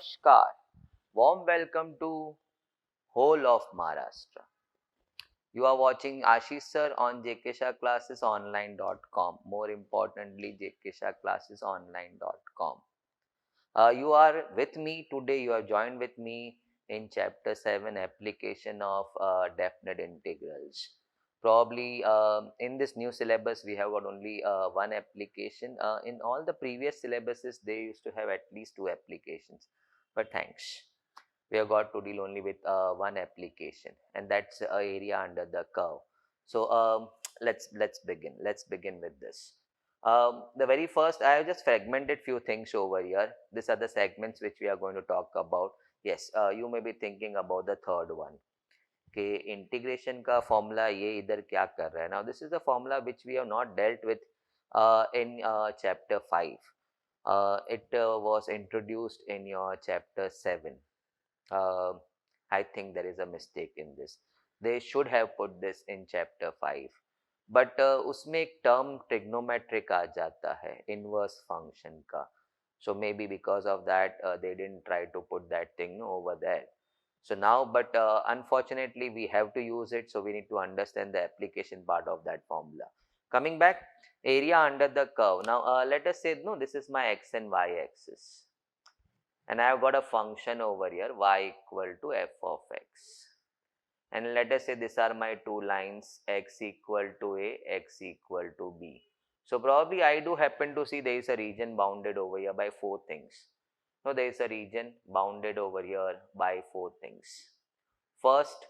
Namaskar. Warm welcome to whole of Maharashtra. You are watching Ashish sir on jkshahclassesonline.com. More importantly, jkshahclassesonline.com. You are with me today. You are joined with me in chapter 7 application of definite integrals. Probably in this new syllabus, we have got only one application. In all the previous syllabuses, they used to have at least two applications. But thanks, we have got to deal only with one application, and that's area under the curve. So let's begin. Let's begin with this. The very first, I have just fragmented few things over here. These are the segments which we are going to talk about. Yes, you may be thinking about the third one. कि integration का formula ये इधर क्या कर रहा है. Now this is the formula which we have not dealt with in chapter 5. It was introduced in your chapter 7. uh, I think there is a mistake in this. They should have put this in chapter 5. But उसमें एक term trigonometric आ जाता है inverse function का. So maybe because of that they didn't try to put that thing over there. So now, but unfortunately we have to use it, so we need to understand the application part of that formula. Coming back, area under the curve. Now let us say, no, this is my x and y axis, and I have got a function over here y equal to f of x, and let us say these are my two lines, x equal to a, x equal to b. So probably I do happen to see there is a region bounded over here by four things. No, there is a region bounded over here by four things. First,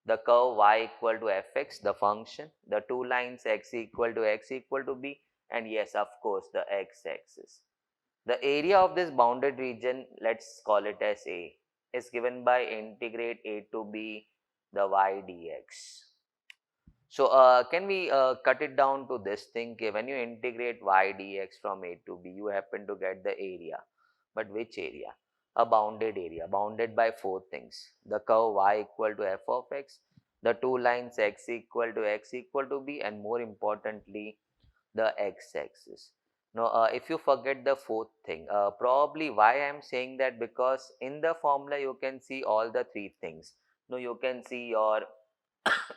the curve y equal to fx, the function, the two lines x equal to b, and yes, of course, the x-axis. The area of this bounded region, let's call it as A, is given by integrate a to b the y dx. So can we cut it down to this thing? Okay, when you integrate y dx from a to b, you happen to get the area. But which area? A bounded area, bounded by four things. The curve y equal to f of x, the two lines x equal to b, and more importantly, the x-axis. Now, if you forget the fourth thing, probably why I am saying that, because in the formula you can see all the three things. No, you can see your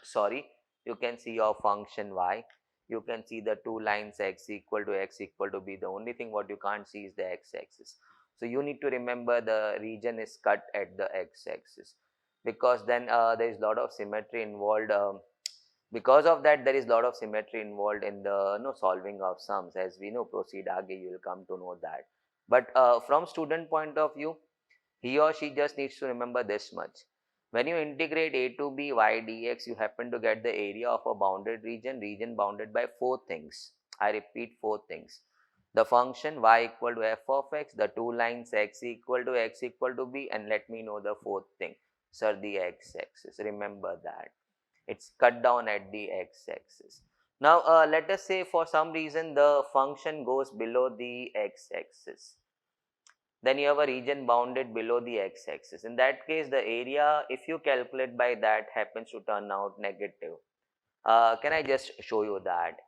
sorry, you can see your function y, you can see the two lines x equal to b. The only thing what you can't see is the x-axis. So you need to remember the region is cut at the x-axis, because then there is a lot of symmetry involved. Because of that, there is a lot of symmetry involved in the solving of sums. As we know, proceed aage, you will come to know that. But from student point of view, he or she just needs to remember this much. When you integrate a to b y dx, you happen to get the area of a bounded region bounded by four things. I repeat, four things. The function y equal to f of x, the two lines x equal to b, and let me know the fourth thing, sir, the x-axis. Remember that. It's cut down at the x-axis. Now let us say for some reason the function goes below the x-axis. Then you have a region bounded below the x-axis. In that case, the area, if you calculate by that, happens to turn out negative. Can I just show you that?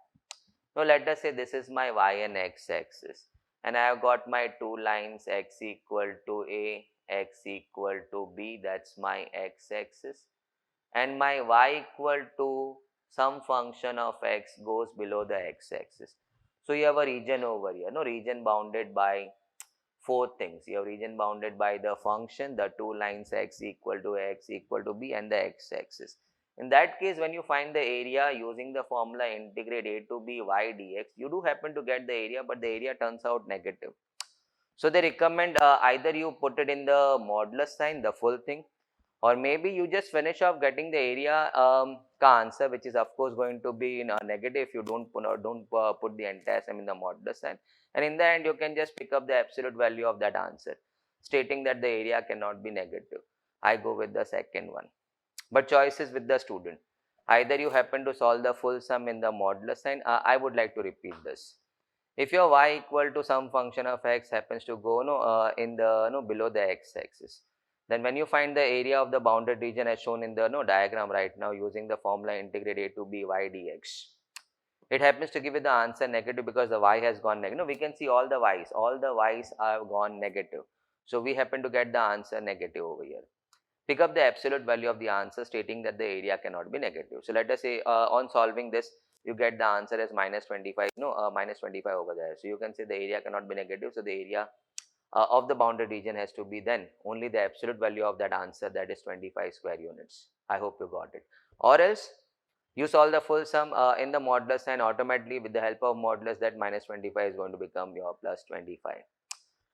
Now let us say this is my y and x-axis, and I have got my two lines x equal to a, x equal to b. That's my x-axis, and my y equal to some function of x goes below the x-axis. So you have a region over here, no, region bounded by four things. You have region bounded by the function, the two lines x equal to b, and the x-axis. In that case, when you find the area using the formula integrate a to b y dx, you do happen to get the area, but the area turns out negative. So they recommend either you put it in the modulus sign, the full thing, or maybe you just finish off getting the area ka answer, which is of course going to be in a negative if you don't put the entire sum in the modulus sign, and in the end you can just pick up the absolute value of that answer, stating that the area cannot be negative. I go with the second one, but choice is with the student. Either you happen to solve the full sum in the modulus sign. I would like to repeat this. If your y equal to some function of x happens to go in the below the x-axis, then when you find the area of the bounded region as shown in the diagram right now using the formula integrate a to b y dx, it happens to give you the answer negative because the y has gone negative. We can see all the y's have gone negative. So we happen to get the answer negative over here. Pick up the absolute value of the answer stating that the area cannot be negative. So let us say on solving this, you get the answer as minus 25, minus 25 over there. So you can say the area cannot be negative. So the area of the bounded region has to be then only the absolute value of that answer, that is 25 square units. I hope you got it. Or else you solve the full sum in the modulus, and automatically with the help of modulus, that minus 25 is going to become your plus 25.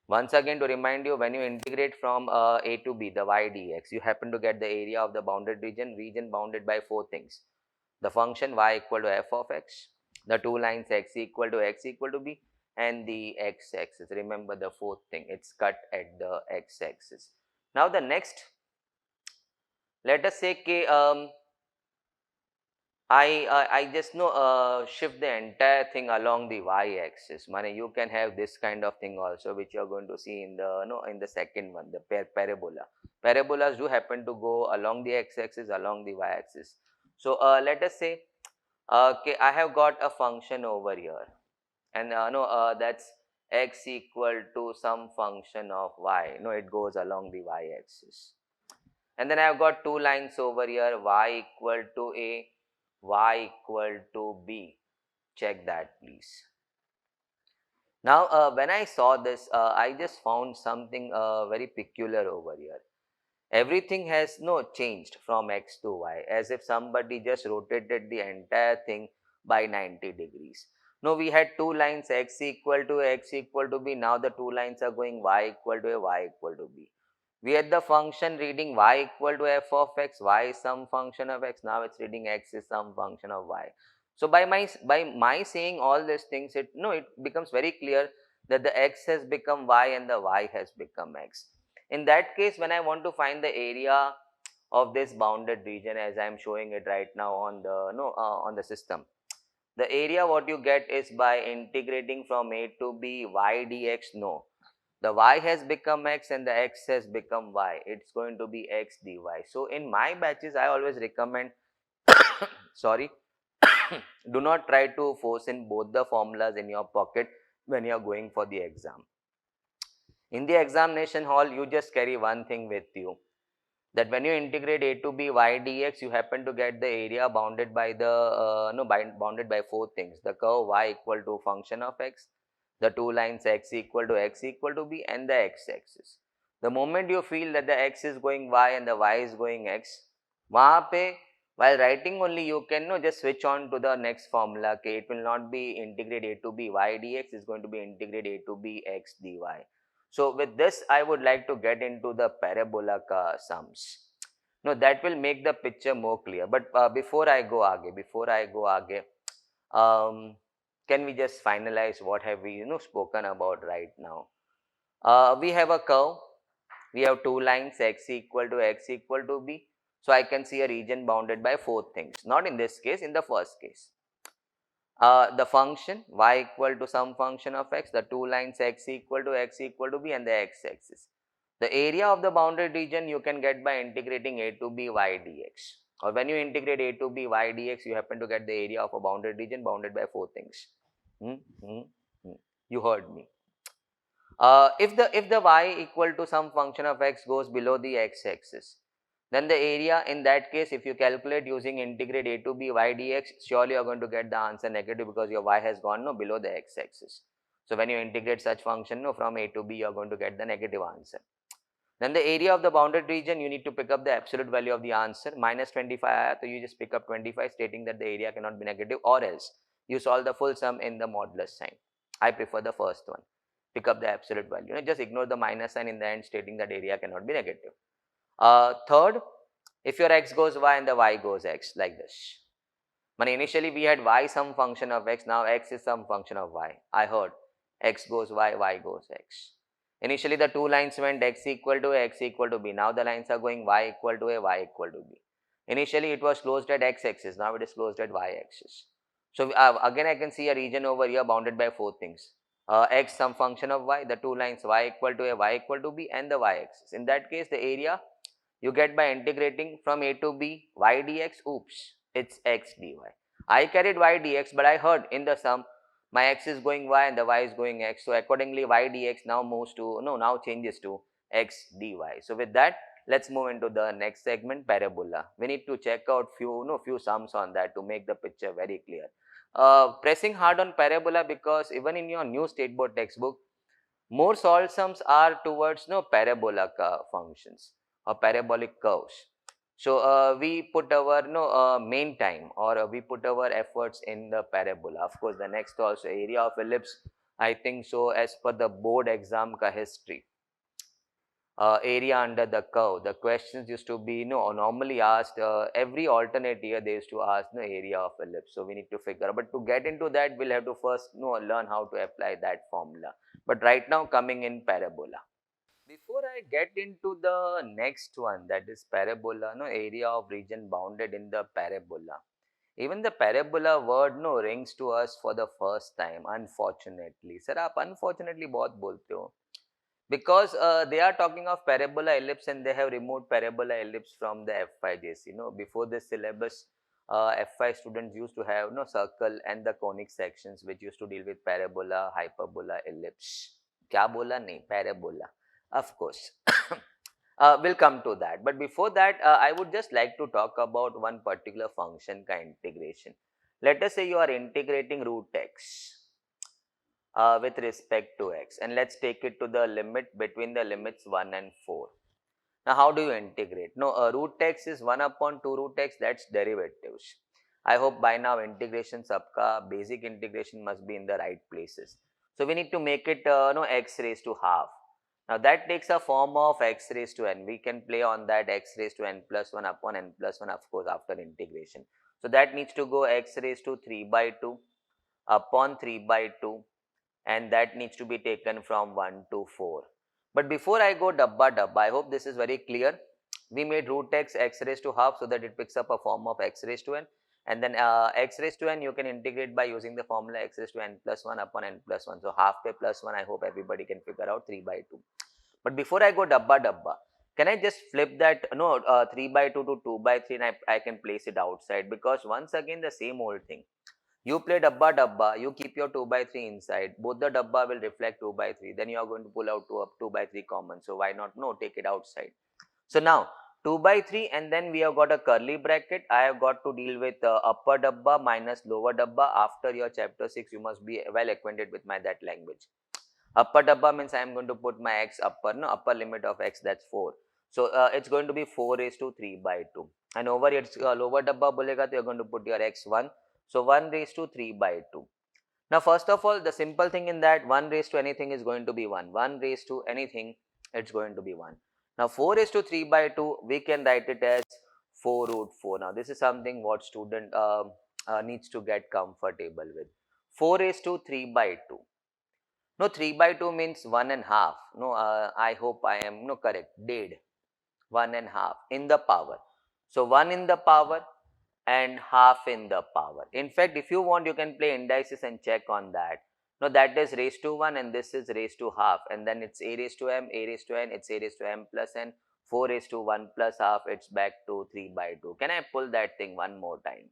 Once again, to remind you, when you integrate from a to b, the y dx, you happen to get the area of the bounded region bounded by four things. The function y equal to f of x, the two lines x equal to b, and the x-axis. Remember the fourth thing, it's cut at the x-axis. Now the next, let us say I just know shift the entire thing along the y-axis. Mane, you can have this kind of thing also, which you are going to see in the in the second one, the parabola. Parabolas do happen to go along the x-axis, along the y-axis. So let us say, okay, I have got a function over here, and that's x equal to some function of y. No, it goes along the y-axis. And then I have got two lines over here, y equal to a, y equal to b. Check that please. Now when I saw this, I just found something very peculiar over here. Everything has changed from x to y, as if somebody just rotated the entire thing by 90 degrees. No, we had two lines, x equal to b. Now the two lines are going y equal to a, y equal to b. We had the function reading y equal to f of x, y is some function of x. Now it's reading x is some function of y. So by my saying all these things, it becomes very clear that the x has become y and the y has become x. In that case, when I want to find the area of this bounded region, as I am showing it right now on the on the system, the area what you get is by integrating from a to b y dx. No, the y has become x and the x has become y. It's going to be x dy. So in my batches, I always recommend sorry do not try to force in both the formulas in your pocket when you are going for the exam. In the examination hall, you just carry one thing with you, that when you integrate a to b y dx, you happen to get the area bounded by the bounded by four things: the curve y equal to function of x, the two lines x equal to b, and the x-axis. The moment you feel that the x is going y and the y is going x, wahan pe, while writing only, you can just switch on to the next formula. Okay, it will not be integrate a to b y dx, it's going to be integrate a to b x dy. So with this, I would like to get into the parabola sums. No, that will make the picture more clear. But before I go aage, can we just finalize what have we spoken about right now? We have a curve. We have two lines, x equal to b. So I can see a region bounded by four things. Not in this case, in the first case. The function y equal to some function of x, the two lines x equal to b, and the x-axis. The area of the bounded region you can get by integrating a to b y dx. Or when you integrate a to b y dx, you happen to get the area of a bounded region bounded by four things. You heard me. If the y equal to some function of x goes below the x-axis, then the area in that case, if you calculate using integrate a to b y dx, surely you are going to get the answer negative, because your y has gone below the x-axis. So when you integrate such function from a to b, you are going to get the negative answer. Then the area of the bounded region, you need to pick up the absolute value of the answer. Minus 25, so you just pick up 25, stating that the area cannot be negative, or else you solve the full sum in the modulus sign. I prefer the first one. Pick up the absolute value. Just ignore the minus sign in the end, stating that area cannot be negative. Third, if your x goes y and the y goes x, like this. Initially we had y some function of x, now x is some function of y. I heard x goes y, y goes x. Initially the two lines went x equal to b. Now the lines are going y equal to a, y equal to b. Initially it was closed at x-axis, now it is closed at y-axis. So again I can see a region over here bounded by four things. X some function of y, the two lines y equal to a, y equal to b, and the y-axis. In that case, the area you get by integrating from a to b y dx, oops, it's x dy. I carried y dx, but I heard in the sum my x is going y and the y is going x. So accordingly, y dx now moves to, now changes to x dy. So with that, let's move into the next segment, parabola. We need to check out few sums on that to make the picture very clear. Pressing hard on parabola because even in your new state board textbook, more solved sums are towards parabola functions or parabolic curves. So we put our main time, or we put our efforts in the parabola. Of course, the next also area of ellipse, I think so, as per the board exam ka history. Area under the curve. The questions used to be normally asked every alternate year. They used to ask area of ellipse. So we need to figure out. But to get into that, we'll have to first learn how to apply that formula. But right now, coming in parabola. Before I get into the next one, that is parabola, area of region bounded in the parabola. Even the parabola word rings to us for the first time, unfortunately. Sir, आप unfortunately बहुत बोलते हो. Because they are talking of parabola ellipse and they have removed parabola ellipse from the F5JC. Before this syllabus, F5 students used to have circle and the conic sections which used to deal with parabola, hyperbola, ellipse. क्या बोला नहीं, parabola, of course. We'll come to that, but before that, I would just like to talk about one particular function ka integration. Let us say you are integrating root x with respect to x, and let's take it to the limit between the limits 1 and 4. Now how do you integrate? Root x is 1 upon 2 root x, that's derivatives. I hope by now integration sabka basic integration must be in the right places. So we need to make it x raised to half. Now that takes a form of x raised to n. We can play on that x raised to n plus 1 upon n plus 1, of course, after integration. So that needs to go x raised to 3 by 2 upon 3 by 2, and that needs to be taken from 1 to 4. But before I go dabba dabba, I hope this is very clear. We made root x raised to half so that it picks up a form of x raised to n, and then x raised to n you can integrate by using the formula x raised to n plus 1 upon n plus 1. So half by plus 1, I hope everybody can figure out 3 by 2. But before I go dabba dabba, can I just flip that 3 by 2 to 2 by 3 and I can place it outside, because once again the same old thing. You play dabba dabba, you keep your 2 by 3 inside, both the dabba will reflect 2 by 3, then you are going to pull out 2 by 3 common, so why not take it outside. So now 2 by 3, and then we have got a curly bracket. I have got to deal with upper dabba minus lower dabba. After your chapter 6, you must be well acquainted with that language. Upper dabba means I am going to put my x upper limit of x, that's 4. So it's going to be 4 raised to 3 by 2. And over here, lower dabba bolega, so you are going to put your x1. So 1 raised to 3 by 2. Now first of all, the simple thing in that 1 raised to anything is going to be 1. 1 raised to anything, it's going to be 1. Now 4 raised to 3 by 2, we can write it as 4 root 4. Now this is something what student needs to get comfortable with. 4 raised to 3 by 2. No, 3 by 2 means 1 and half. No, I hope I am correct. Did 1 and half in the power. So 1 in the power and half in the power. In fact, if you want, you can play indices and check on that. No, that is raised to 1 and this is raised to half, and then it's a raised to m, a raised to n, it's a raised to m plus n, 4 raised to 1 plus half, it's back to 3 by 2. Can I pull that thing one more time?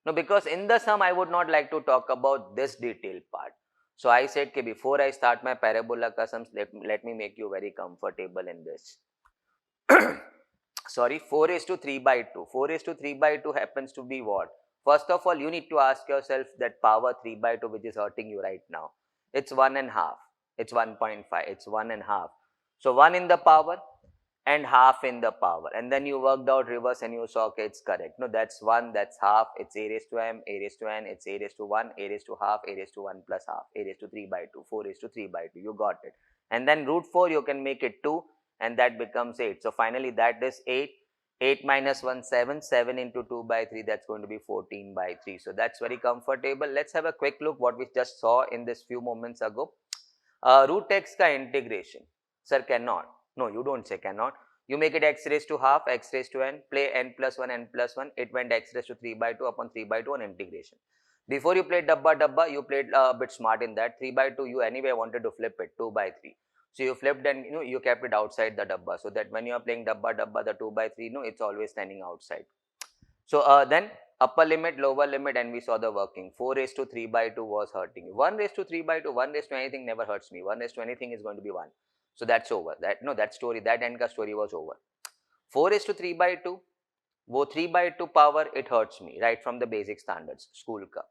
No, because in the sum, I would not like to talk about this detailed part. So I said, okay, before I start my parabola ka sums, let me make you very comfortable in this. Sorry, 4 raised to 3 by 2. 4 raised to 3 by 2 happens to be what? First of all, you need to ask yourself that power 3 by 2 which is hurting you right now. It's 1 and half. It's 1.5. It's 1 and half. So 1 in the power and half in the power. And then you worked out reverse and you saw, okay, it's correct. No, that's 1, that's half. It's a raised to m, a raised to n. It's a raised to 1, a raised to half, a raised to 1 plus half, a raised to 3 by 2, 4 raised to 3 by 2. You got it. And then root 4, you can make it 2. And that becomes 8. So finally that is 8. 8 minus 1, 7. 7 into 2 by 3, that's going to be 14 by 3. So that's very comfortable. Let's have a quick look what we just saw in this few moments ago. Root x ka integration. Sir, cannot. No, you don't say cannot. You make it x raised to half, x raised to n, play n plus 1, n plus 1. It went x raised to 3 by 2 upon 3 by 2 on integration. Before you played dabba dabba, you played a bit smart in that. 3 by 2, you anyway wanted to flip it, 2 by 3. So you flipped and you kept it outside the dabba, so that when you are playing dabba dabba, the 2 by 3, it's always standing outside. So then upper limit, lower limit, and we saw the working. 4 raised to 3 by 2 was hurting you. 1 raised to 3 by 2, 1 raised to anything never hurts me. 1 raised to anything is going to be 1. So that's over. That end ka story was over. 4 is to 3 by 2. वो 3 by 2 power, it hurts me, right from the basic standards, school ka.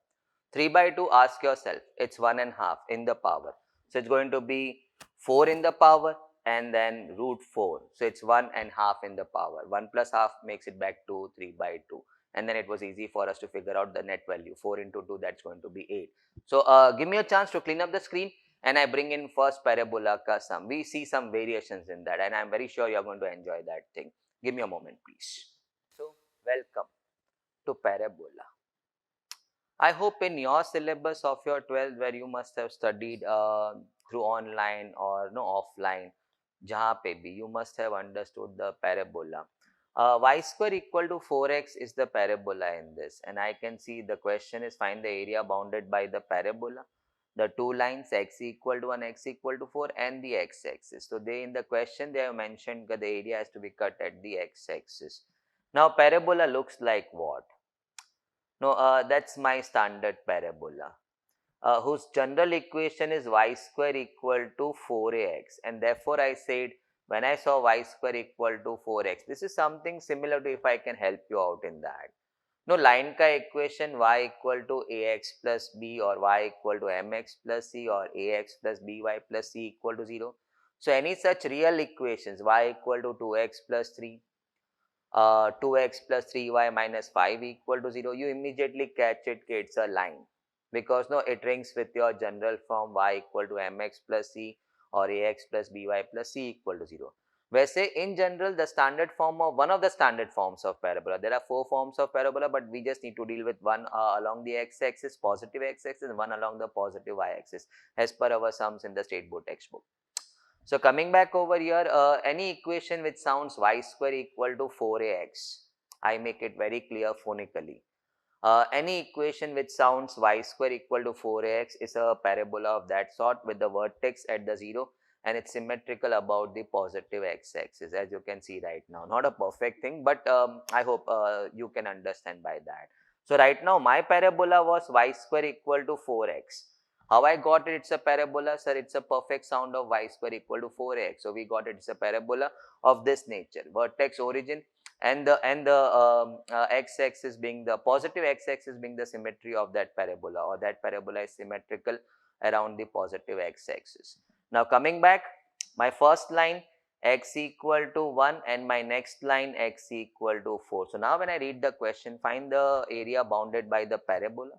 3 by 2, ask yourself, it's 1.5 in the power. So it's going to be 4 in the power and then root 4. So it's 1.5 in the power. 1 plus half makes it back to 3 by 2. And then it was easy for us to figure out the net value. 4 into 2, that's going to be 8. So give me a chance to clean up the screen and I bring in first parabola ka sum. We see some variations in that and I'm very sure you're going to enjoy that thing. Give me a moment, please. So welcome to parabola. I hope in your syllabus of your 12th where you must have studied through online or no offline, jahan pe bhi, you must have understood the parabola. Y square equal to 4x is the parabola in this, and I can see the question is find the area bounded by the parabola. The two lines x equal to 1, x equal to 4 and the x-axis. So they in the question they have mentioned that the area has to be cut at the x-axis. Now parabola looks like what? No, that's my standard parabola, whose general equation is y square equal to 4ax, and therefore I said when I saw y square equal to 4x, this is something similar to if I can help you out in that. No, line ka equation y equal to ax plus b or y equal to mx plus c or ax plus by plus c equal to 0. So any such real equations, y equal to 2x plus 3, 2x plus 3y minus 5 equal to 0, you immediately catch it, it's a line, because no, it rings with your general form y equal to mx plus c or ax plus by plus c equal to 0. वैसे in general the standard form of one of the standard forms of parabola, there are 4 forms of parabola, but we just need to deal with one along the x-axis, positive x-axis, and one along the positive y-axis as per our sums in the state board textbook. So coming back over here, any equation which sounds y square equal to 4ax, I make it very clear phonetically. Any equation which sounds y square equal to 4ax is a parabola of that sort with the vertex at the 0 and it's symmetrical about the positive x-axis, as you can see right now. Not a perfect thing, but I hope you can understand by that. So right now my parabola was y square equal to 4x. How I got it? It's a parabola, sir. It's a perfect sound of y square equal to 4x. So we got it. It's a parabola of this nature. Vertex origin and the x-axis being the positive x-axis being the symmetry of that parabola, or that parabola is symmetrical around the positive x-axis. Now coming back, my first line x equal to 1 and my next line x equal to 4. So now when I read the question, find the area bounded by the parabola,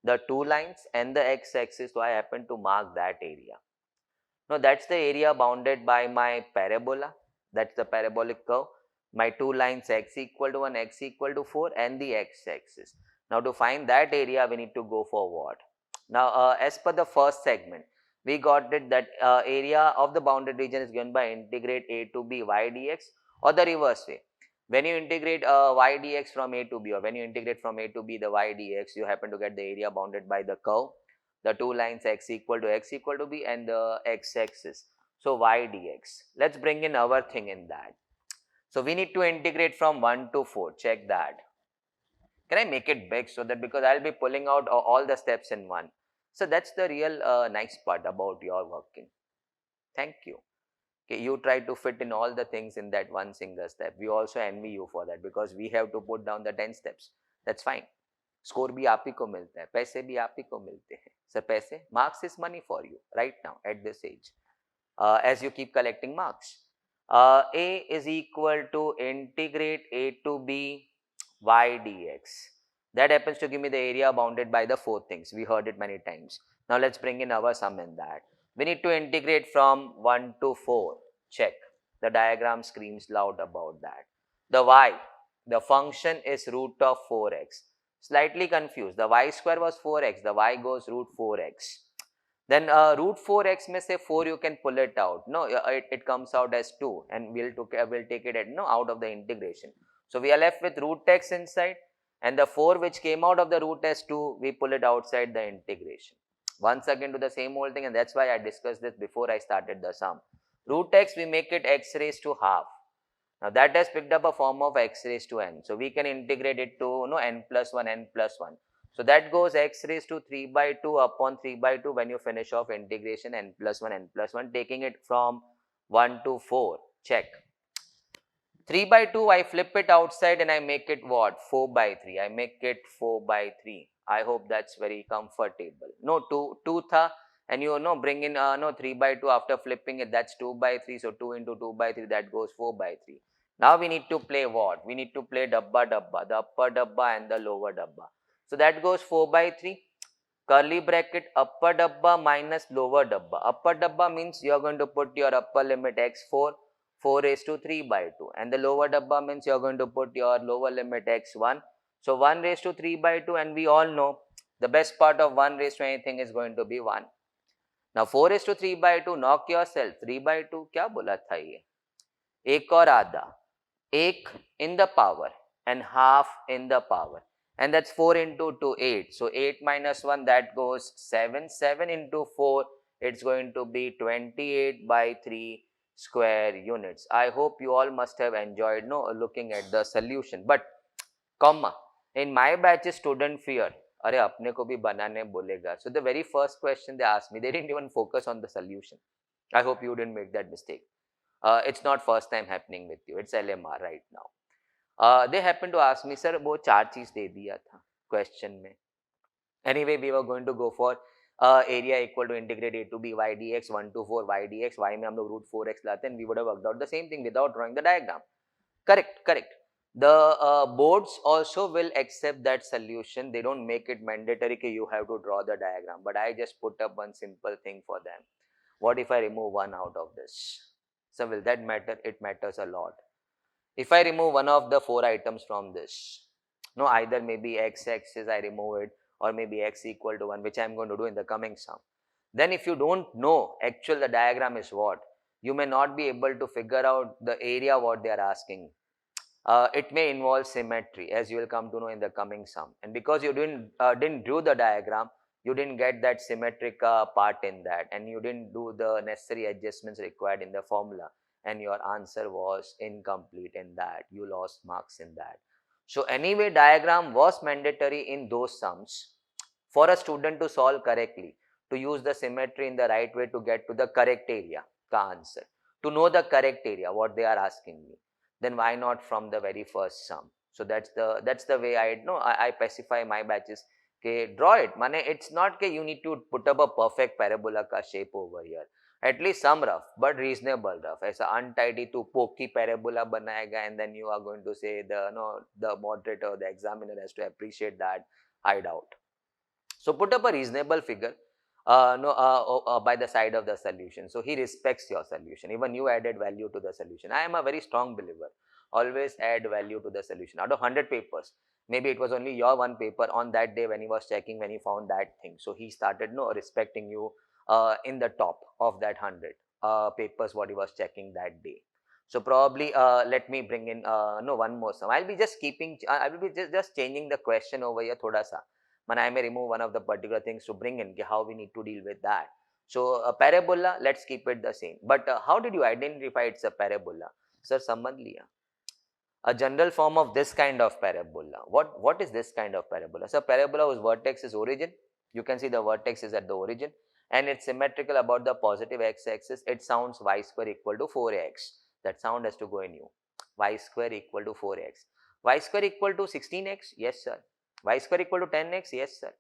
the two lines and the x-axis, so I happen to mark that area. Now that's the area bounded by my parabola, that's the parabolic curve, my two lines x equal to 1, x equal to 4 and the x-axis. Now to find that area we need to go for what? Now as per the first segment, we got it that area of the bounded region is given by integrate a to b y dx, or the reverse way. When you integrate y dx from a to b, or when you integrate from a to b the y dx, you happen to get the area bounded by the curve, the two lines x equal to b and the x-axis. So y dx. Let's bring in our thing in that. So we need to integrate from 1 to 4. Check that. Can I make it big so that, because I'll be pulling out all the steps in one. So that's the real nice part about your working. Thank you. Okay, you try to fit in all the things in that one single step. We also envy you for that, because we have to put down the 10 steps. That's fine. Score भी आप ही को मिलता है, पैसे भी आप ही को मिलते हैं. सर पैसे, marks is money for you right now at this age, as you keep collecting marks. A is equal to integrate a to b y dx. That happens to give me the area bounded by the 4 things. We heard it many times. Now let's bring in our sum in that. We need to integrate from 1 to 4. Check. The diagram screams loud about that. The y, the function is root of 4x. Slightly confused. The y square was 4x. The y goes root 4x. Then root 4x may say 4, you can pull it out. No, it comes out as 2 and we'll take it at, no, out of the integration. So we are left with root x inside, and the 4 which came out of the root as 2, we pull it outside the integration. Once again to the same old thing, and that's why I discussed this before I started the sum. Root x, we make it x raised to half. Now that has picked up a form of x raised to n. So we can integrate it to, no, n plus 1, n plus 1. So that goes x raised to 3 by 2 upon 3 by 2 when you finish off integration n plus 1, taking it from 1 to 4, check. 3 by 2, I flip it outside and I make it what? 4 by 3. I make it 4 by 3. I hope that's very comfortable. No, 2 tha, and you know, bring in, no, 3 by 2 after flipping it, that's 2 by 3. So 2 into 2 by 3, that goes 4 by 3. Now we need to play what? We need to play dabba dabba, the upper dabba and the lower dabba. So that goes 4 by 3. Curly bracket, upper dabba minus lower dabba. Upper dabba means you are going to put your upper limit x4, 4 raised to 3 by 2. And the lower dabba means you are going to put your lower limit x1. So 1 raised to 3 by 2, and we all know the best part of 1 raised to anything is going to be 1. Now 4 raised to 3 by 2, knock yourself. 3 by 2, क्या बोला था ये? एक और आधा. एक in the power and half in the power. And that's 4 into 2, 8. So 8 minus 1, that goes 7. 7 into 4, it's going to be 28 by 3 square units. I hope you all must have enjoyed looking at the solution. But, comma, in my batch student fear, अरे अपने को भी बनाने बोलेगा. So the very first question they asked me, they didn't even focus on the solution. I hope you didn't make that mistake. It's not first time happening with you. It's LMR right now. They happened to ask me, sir, वो 4 चीज दे दिया था question में. Anyway, we were going to go for area equal to integrate a to b y dx 1 to 4 y dx. Y में हम लोग root 4x लाते हैं, and we would have worked out the same thing without drawing the diagram. Correct, correct. The boards also will accept that solution. They don't make it mandatory that you have to draw the diagram. But I just put up one simple thing for them. What if I remove 1 out of this? So will that matter? It matters a lot. If I remove one of the 4 items from this, no, either maybe x-axis I remove it, or maybe x equal to 1, which I am going to do in the coming sum. Then if you don't know actual the diagram is what, you may not be able to figure out the area what they are asking. It may involve symmetry, as you will come to know in the coming sum. And because you didn't do the diagram, you didn't get that symmetric part in that, and you didn't do the necessary adjustments required in the formula, and your answer was incomplete in that. You lost marks in that. So anyway, diagram was mandatory in those sums for a student to solve correctly, to use the symmetry in the right way to get to the correct area, the answer, to know the correct area, what they are asking me. Then why not from the very first sum? So that's the way I pacify my batches. Okay, draw it. Mane, it's not that you need to put up a perfect parabola ka shape over here. At least some rough, but reasonable rough. ऐसा untidy to pokey parabola बनाएगा, and then you are going to say the moderator, the examiner has to appreciate that. I doubt. So put up a reasonable figure by the side of the solution. So he respects your solution. Even you added value to the solution. I am a very strong believer. Always add value to the solution. Out of 100 papers, maybe it was only your one paper on that day when he was checking, when he found that thing. So he started respecting you in the top of that 100 papers what he was checking that day. So probably let me bring in one more sum. I will be just changing the question over here thoda sa. I may remove one of the particular things to bring in how we need to deal with that. So a parabola, let's keep it the same. But how did you identify it's a parabola? Sir, samajh liya. A general form of this kind of parabola. What is this kind of parabola? So parabola whose vertex is origin. You can see the vertex is at the origin, and it's symmetrical about the positive x-axis. It sounds y square equal to 4x. That sound has to go in you. Y square equal to 4x. Y square equal to 16x? Yes, sir. Y square equal to 10x? Yes, sir.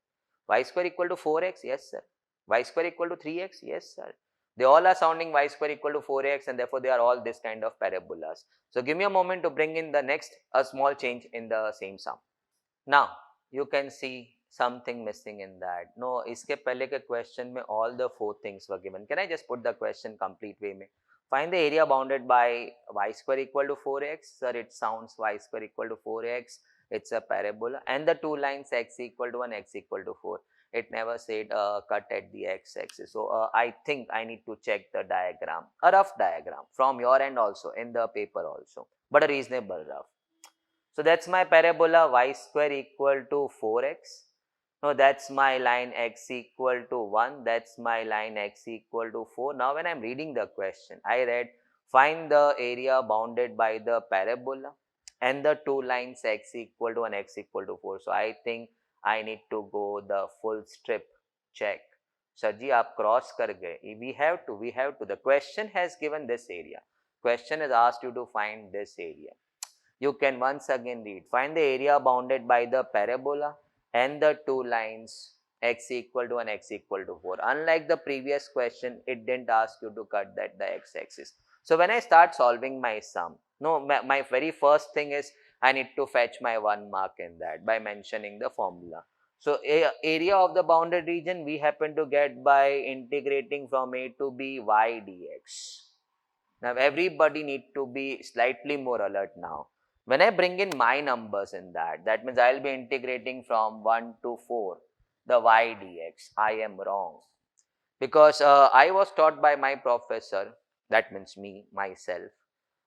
Y square equal to 4x? Yes, sir. Y square equal to 3x? Yes, sir. They all are sounding y square equal to 4x, and therefore they are all this kind of parabolas. So give me a moment to bring in the next, a small change in the same sum. Now, you can see something missing in that. No, iske pehle ke question mein all the 4 things were given. Can I just put the question complete way mein? Find the area bounded by y square equal to 4x. Sir, it sounds y square equal to 4x. It's a parabola. And the 2 lines x equal to 1, x equal to 4. It never said cut at the x-axis. So I think I need to check the diagram, a rough diagram from your end also, in the paper also, but a reasonable rough. So that's my parabola y square equal to 4x. No, that's my line x equal to 1. That's my line x equal to 4. Now when I'm reading the question, I read find the area bounded by the parabola and the 2 lines x equal to 1, x equal to 4. So I think I need to go the full strip check. Sir जी आप cross कर गए. We have to. The question has given this area. Question has asked you to find this area. You can once again read. Find the area bounded by the parabola and the two lines x equal to and x equal to 4. Unlike the previous question, it didn't ask you to cut that the x-axis. So when I start solving my sum, no, my very first thing is I need to fetch my 1 mark in that by mentioning the formula. So area of the bounded region we happen to get by integrating from a to b y dx. Now everybody need to be slightly more alert now. When I bring in my numbers in that, that means I'll be integrating from 1 to 4, the y dx. I am wrong. Because I was taught by my professor, that means me, myself,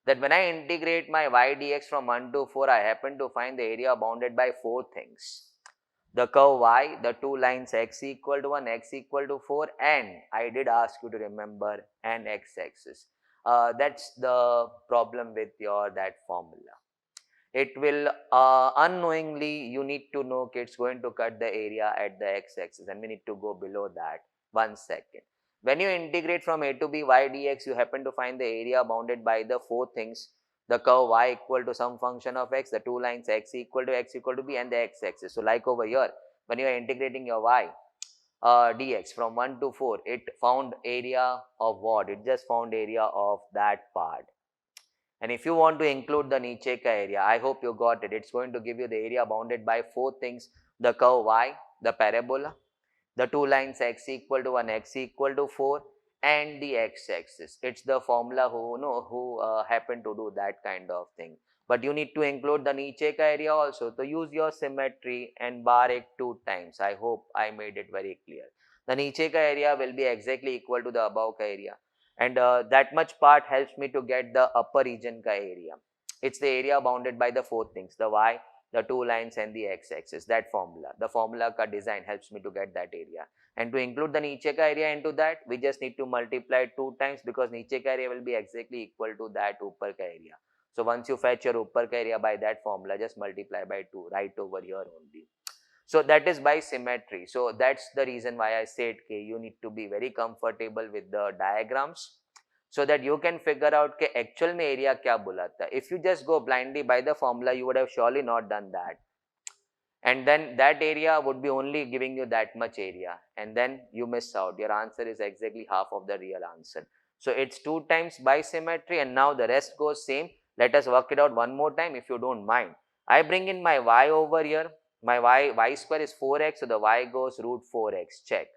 that when I integrate my y dx from 1 to 4, I happen to find the area bounded by 4 things. The curve y, the two lines x equal to 1, x equal to 4, and I did ask you to remember an x-axis. That's the problem with your that formula. It will unknowingly you need to know it's going to cut the area at the x-axis, and we need to go below that. 1 second. When you integrate from a to b y dx, you happen to find the area bounded by the 4 things: the curve y equal to some function of x, the two lines x equal to b, and the x-axis. So like over here, when you are integrating your y dx from 1 to 4, it found area of what? It just found area of that part. And if you want to include the Nicheka area, I hope you got it. It's going to give you the area bounded by 4 things: the curve y, the parabola, the two lines x equal to 1, x equal to 4, and the x-axis. It's the formula who happen to do that kind of thing. But you need to include the Nicheka area also. So use your symmetry and bar it 2 times. I hope I made it very clear. The Nicheka area will be exactly equal to the above ka area. And that much part helps me to get the upper region ka area. It's the area bounded by the 4 things: the y, the two lines, and the x-axis. That formula, the formula ka design helps me to get that area. And to include the Nicheka area into that, we just need to multiply 2 times, because Nicheka area will be exactly equal to that upper ka area. So once you fetch your upper ka area by that formula, just multiply by 2 right over here only. So that is by symmetry. So that's the reason why I said you need to be very comfortable with the diagrams, so that you can figure out कि actual में area क्या बुलाता है. If you just go blindly by the formula, you would have surely not done that. And then that area would be only giving you that much area, and then you miss out. Your answer is exactly half of the real answer. So it's 2 times by symmetry, and now the rest goes same. Let us work it out one more time if you don't mind. I bring in my y over here. My y square is 4x, so the y goes root 4x. Check.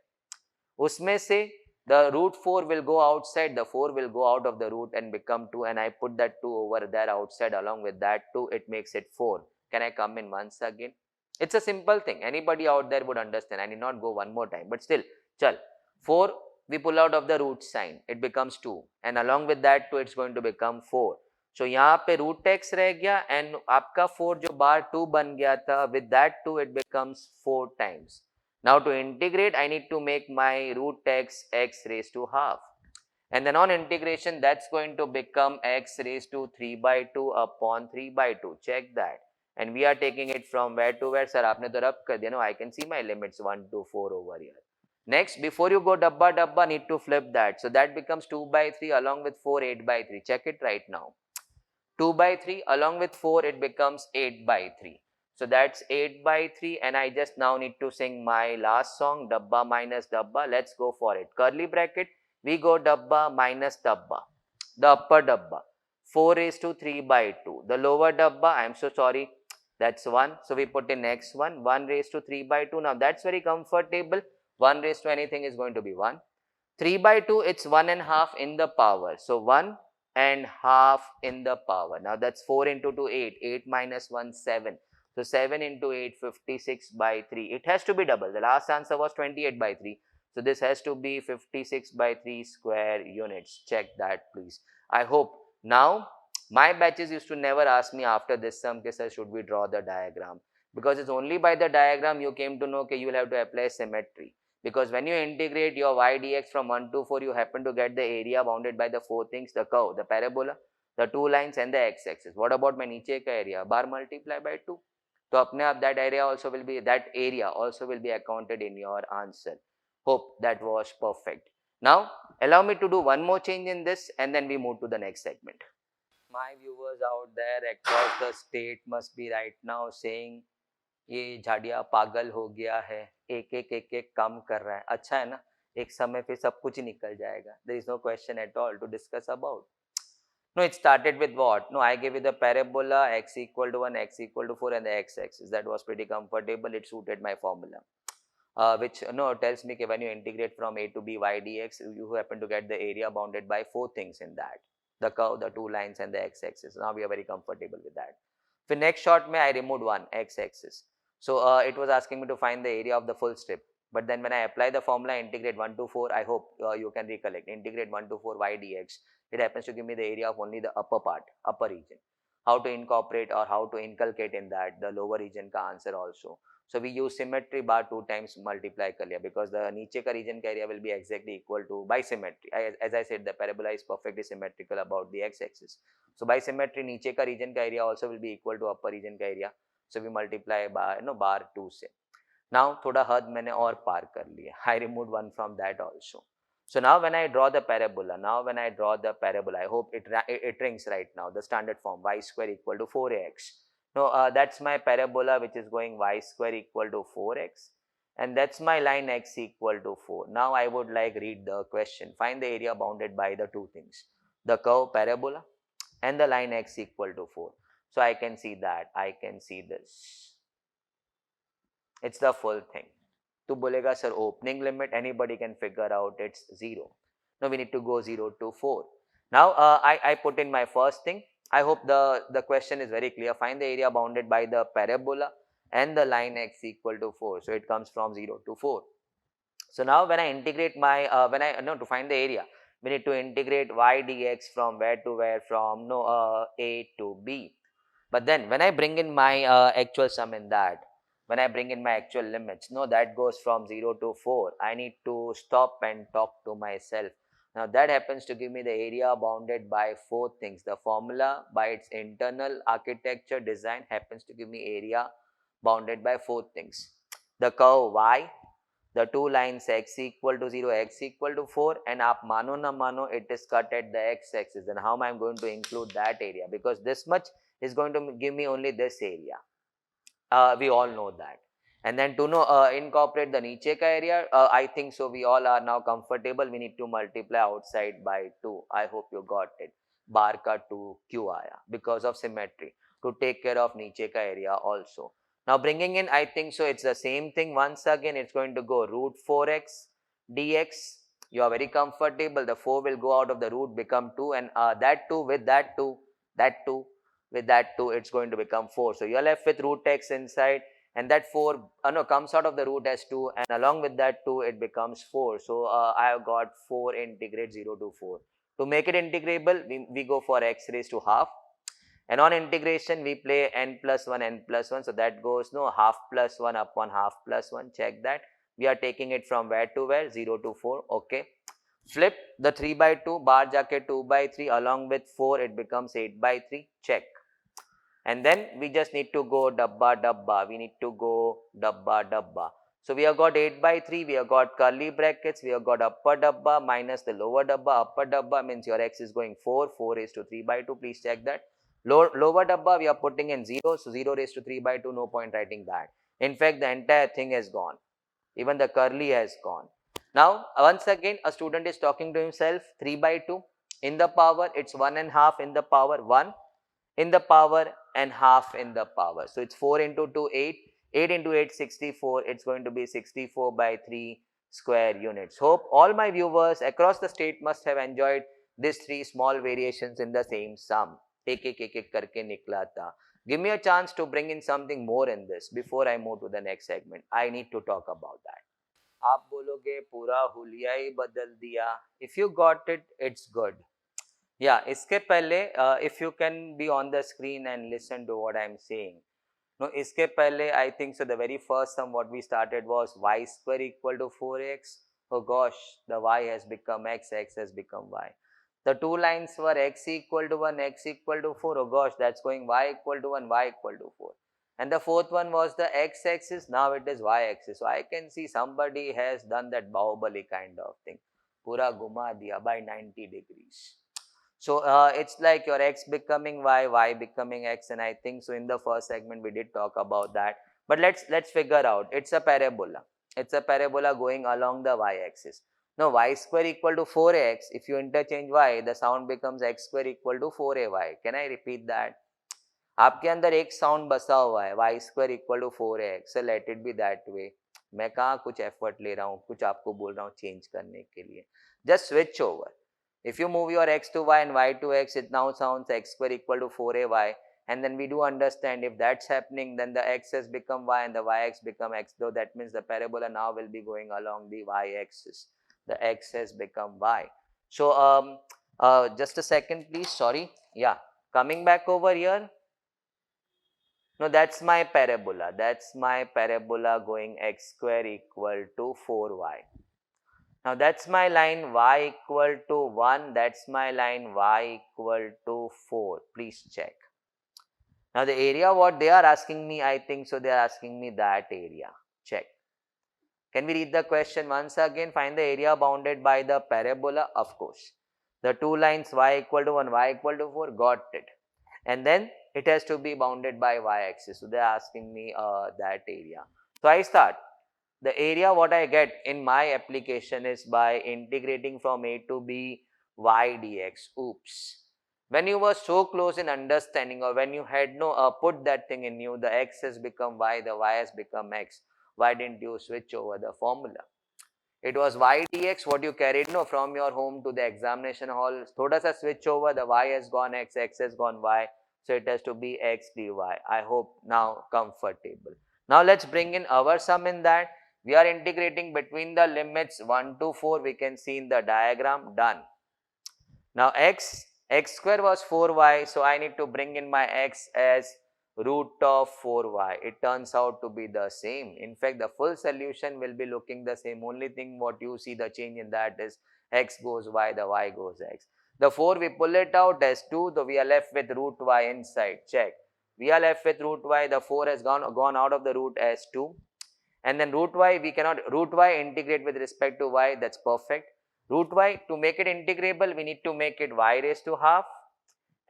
Usme se the root 4 will go outside, the 4 will go out of the root and become 2, and I put that 2 over there outside. Along with that 2, it makes it 4. Can I come in once again? It's a simple thing. Anybody out there would understand. I need not go one more time. But still, chal. 4 we pull out of the root sign. It becomes 2. And along with that 2, it's going to become 4. So यहाँ पे root x रह गया, and आपका 4 जो बार 2 बन गया था, with that 2 it becomes 4 times. Now to integrate, I need to make my root x raised to half. And then on integration, that's going to become x raised to 3 by 2 upon 3 by 2. Check that. And we are taking it from where to where? Sir, aapne to rub kar diya, no? I can see my limits 1 to 4 over here. Next, before you go dabba, need to flip that. So that becomes 2 by 3 along with 4, 8 by 3. Check it right now. 2 by 3 along with 4, it becomes 8 by 3. So that's 8 by 3, and I just now need to sing my last song, dabba minus dabba. Let's go for it. Curly bracket, we go dabba minus dabba. The upper dabba, 4 raised to 3 by 2. The lower dabba, I am so sorry, that's 1. So we put in next one, 1 raised to 3 by 2. Now that's very comfortable. 1 raised to anything is going to be 1. 3 by 2, it's 1 and half in the power. So 1 and half in the power. Now that's 4 into 2, 8. 8 minus 1, 7. So 7 into 8, 56 by 3. It has to be double. The last answer was 28 by 3. So this has to be 56 by 3 square units. Check that please. I hope. Now, my batches used to never ask me after this sum, sir, should we draw the diagram? Because it's only by the diagram you came to know that you will have to apply symmetry. Because when you integrate your y dx from 1 to 4, you happen to get the area bounded by the 4 things: the curve, the parabola, the two lines, and the x-axis. What about my niche ka area? Bar multiply by 2. So apne aap that area also will be accounted in your answer. Hope that was perfect. Now, allow me to do one more change in this and then we move to the next segment. My viewers out there across the state must be right now saying, ये झाड़िया पागल हो गया है, एक एक एक एक काम कर रहा है. अच्छा है ना, एक समय पे सब कुछ ही निकल जाएगा. There is no question at all to discuss about. No, it started with what? No, I gave you the parabola x equal to 1, x equal to 4 and the x-axis. That was pretty comfortable. It suited my formula. Which tells me that when you integrate from a to b y dx, you happen to get the area bounded by 4 things in that. The curve, the 2 lines and the x-axis. Now we are very comfortable with that. For next shot, I removed one x-axis. So it was asking me to find the area of the full strip. But then when I apply the formula integrate 1 to 4, I hope you can recollect. Integrate 1 to 4 y dx. It happens to give me the area of only the upper part, upper region. How to incorporate or how to inculcate in that the lower region ka answer also. So we use symmetry bar 2 times multiply कर लिया because the नीचे का region का area will be exactly equal to by symmetry. As I said, the parabola is perfectly symmetrical about the x-axis. So by symmetry नीचे का region का area also will be equal to upper region का area. So we multiply by bar 2 से. Now थोड़ा हद मैंने और पार कर लिया. I removed one from that also. So now when I draw the parabola, I hope it rings right now. The standard form y square equal to 4ax. No, that's my parabola which is going y square equal to 4x and that's my line x equal to 4. Now I would like read the question. Find the area bounded by the two things, the curve parabola and the line x equal to 4. So I can see that, I can see this. It's the full thing. To bolega sir opening limit, anybody can figure out it's 0. Now we need to go 0 to 4. Now I put in my first thing. I hope the question is very clear. Find the area bounded by the parabola and the line x equal to 4. So it comes from 0 to 4. So now when I integrate my, to find the area, we need to integrate y dx from where to where, from a to b. But then when I bring in my actual sum in that, when I bring in my actual limits, that goes from 0 to 4. I need to stop and talk to myself. Now that happens to give me the area bounded by 4 things. The formula by its internal architecture design happens to give me area bounded by 4 things. The curve y, the two lines x equal to 0, x equal to 4 and aap mano na mano it is cut at the x-axis. Then how am I going to include that area? Because this much is going to give me only this area. We all know that. And then to incorporate the niche ka area, I think so we all are now comfortable. We need to multiply outside by 2. I hope you got it. Bar ka 2 क्यों आया? Because of symmetry. To take care of niche ka area also. Now bringing in, I think so it's the same thing. Once again, it's going to go root 4x dx. You are very comfortable. The 4 will go out of the root, become 2 and that 2 with that 2, that 2. With that 2, it's going to become 4. So you're left with root x inside and that 4 comes out of the root as 2 and along with that 2, it becomes 4. So I have got 4 integrate 0 to 4. To make it integrable, we go for x raised to half. And on integration, we play n plus 1, n plus 1. So that goes half plus 1 upon half plus 1. Check that. We are taking it from where to where? 0 to 4. Okay. Flip the 3 by 2. Bar jaake 2 by 3 along with 4. It becomes 8 by 3. Check. And then we just need to go dabba dabba. We need to go dabba dabba. So we have got 8 by 3. We have got curly brackets. We have got upper dabba minus the lower dabba. Upper dabba means your x is going 4. 4 is to 3 by 2. Please check that. Lower dabba, we are putting in 0. So 0 raised to 3 by 2, no point writing that. In fact, the entire thing has gone. Even the curly has gone. Now, once again, a student is talking to himself, 3 by 2. In the power, it's 1 and half in the power, 1 in the power and half in the power. So it's 4 into 2, 8. 8 into 8, 64. It's going to be 64 by 3 square units. Hope all my viewers across the state must have enjoyed these 3 small variations in the same sum. एक करके निकला था. Give me a chance to bring in something more in this before I move to the next segment. I need to talk about that. आप बोलोगे पूरा हुलिया ही बदल दिया. If you got it, it's good. Yeah, इसके पहले if you can be on the screen and listen to what I'm saying. No, इसके पहले I think so the very first sum what we started was y square equal to 4x. Oh gosh, the y has become x, x has become y. The two lines were x equal to 1, x equal to 4. Oh gosh, that's going y equal to 1, y equal to 4. And the fourth one was the x-axis, now it is y-axis. So I can see somebody has done that Bahubali kind of thing. Pura guma diya by 90 degrees. So it's like your x becoming y, y becoming x, and I think so in the first segment we did talk about that. But let's figure out. It's a parabola. It's a parabola going along the y-axis. Now y square equal to 4x. If you interchange y, the sound becomes x square equal to 4ay. Can I repeat that? आपके अंदर एक sound बसा हुआ है y square equal to 4x, so let it be that way. मैं कहाँ कुछ effort ले रहा हूँ, कुछ आपको बोल रहा हूँ चेंज करने के लिए. Just switch over. If you move your x to y and y to x, it now sounds x square equal to 4ay. And then we do understand if that's happening, then the x has become y and the yx become x. Though that means the parabola now will be going along the y-axis. The x has become y. So just a second, please. Sorry. Yeah. Coming back over here. No, that's my parabola. That's my parabola going x square equal to 4y. Now that's my line y equal to 1. That's my line y equal to 4. Please check. Now the area what they are asking me, I think so they are asking me that area. Check. Can we read the question once again? Find the area bounded by the parabola. Of course. The two lines y equal to 1, y equal to 4. Got it. And then it has to be bounded by y-axis. So they are asking me that area. So I start. The area what I get in my application is by integrating from a to b y dx. Oops. When you were so close in understanding, or when you had no put that thing in you, the x has become y, the y has become x. Why didn't you switch over the formula? It was y dx what you carried no from your home to the examination hall. Thoda sa switch over, the y has gone x, x has gone y. So it has to be x dy. I hope now comfortable. Now let's bring in our sum in that. We are integrating between the limits 1 to 4. We can see in the diagram. Done. Now x square was 4y. So I need to bring in my x as root of 4y. It turns out to be the same. In fact, the full solution will be looking the same. Only thing what you see the change in that is x goes y, the y goes x. The 4 we pull it out as 2, so we are left with root y inside. Check. We are left with root y. The 4 has gone out of the root as 2. And then root y, we cannot root y integrate with respect to y. That's perfect. Root y, to make it integrable, we need to make it y raised to half.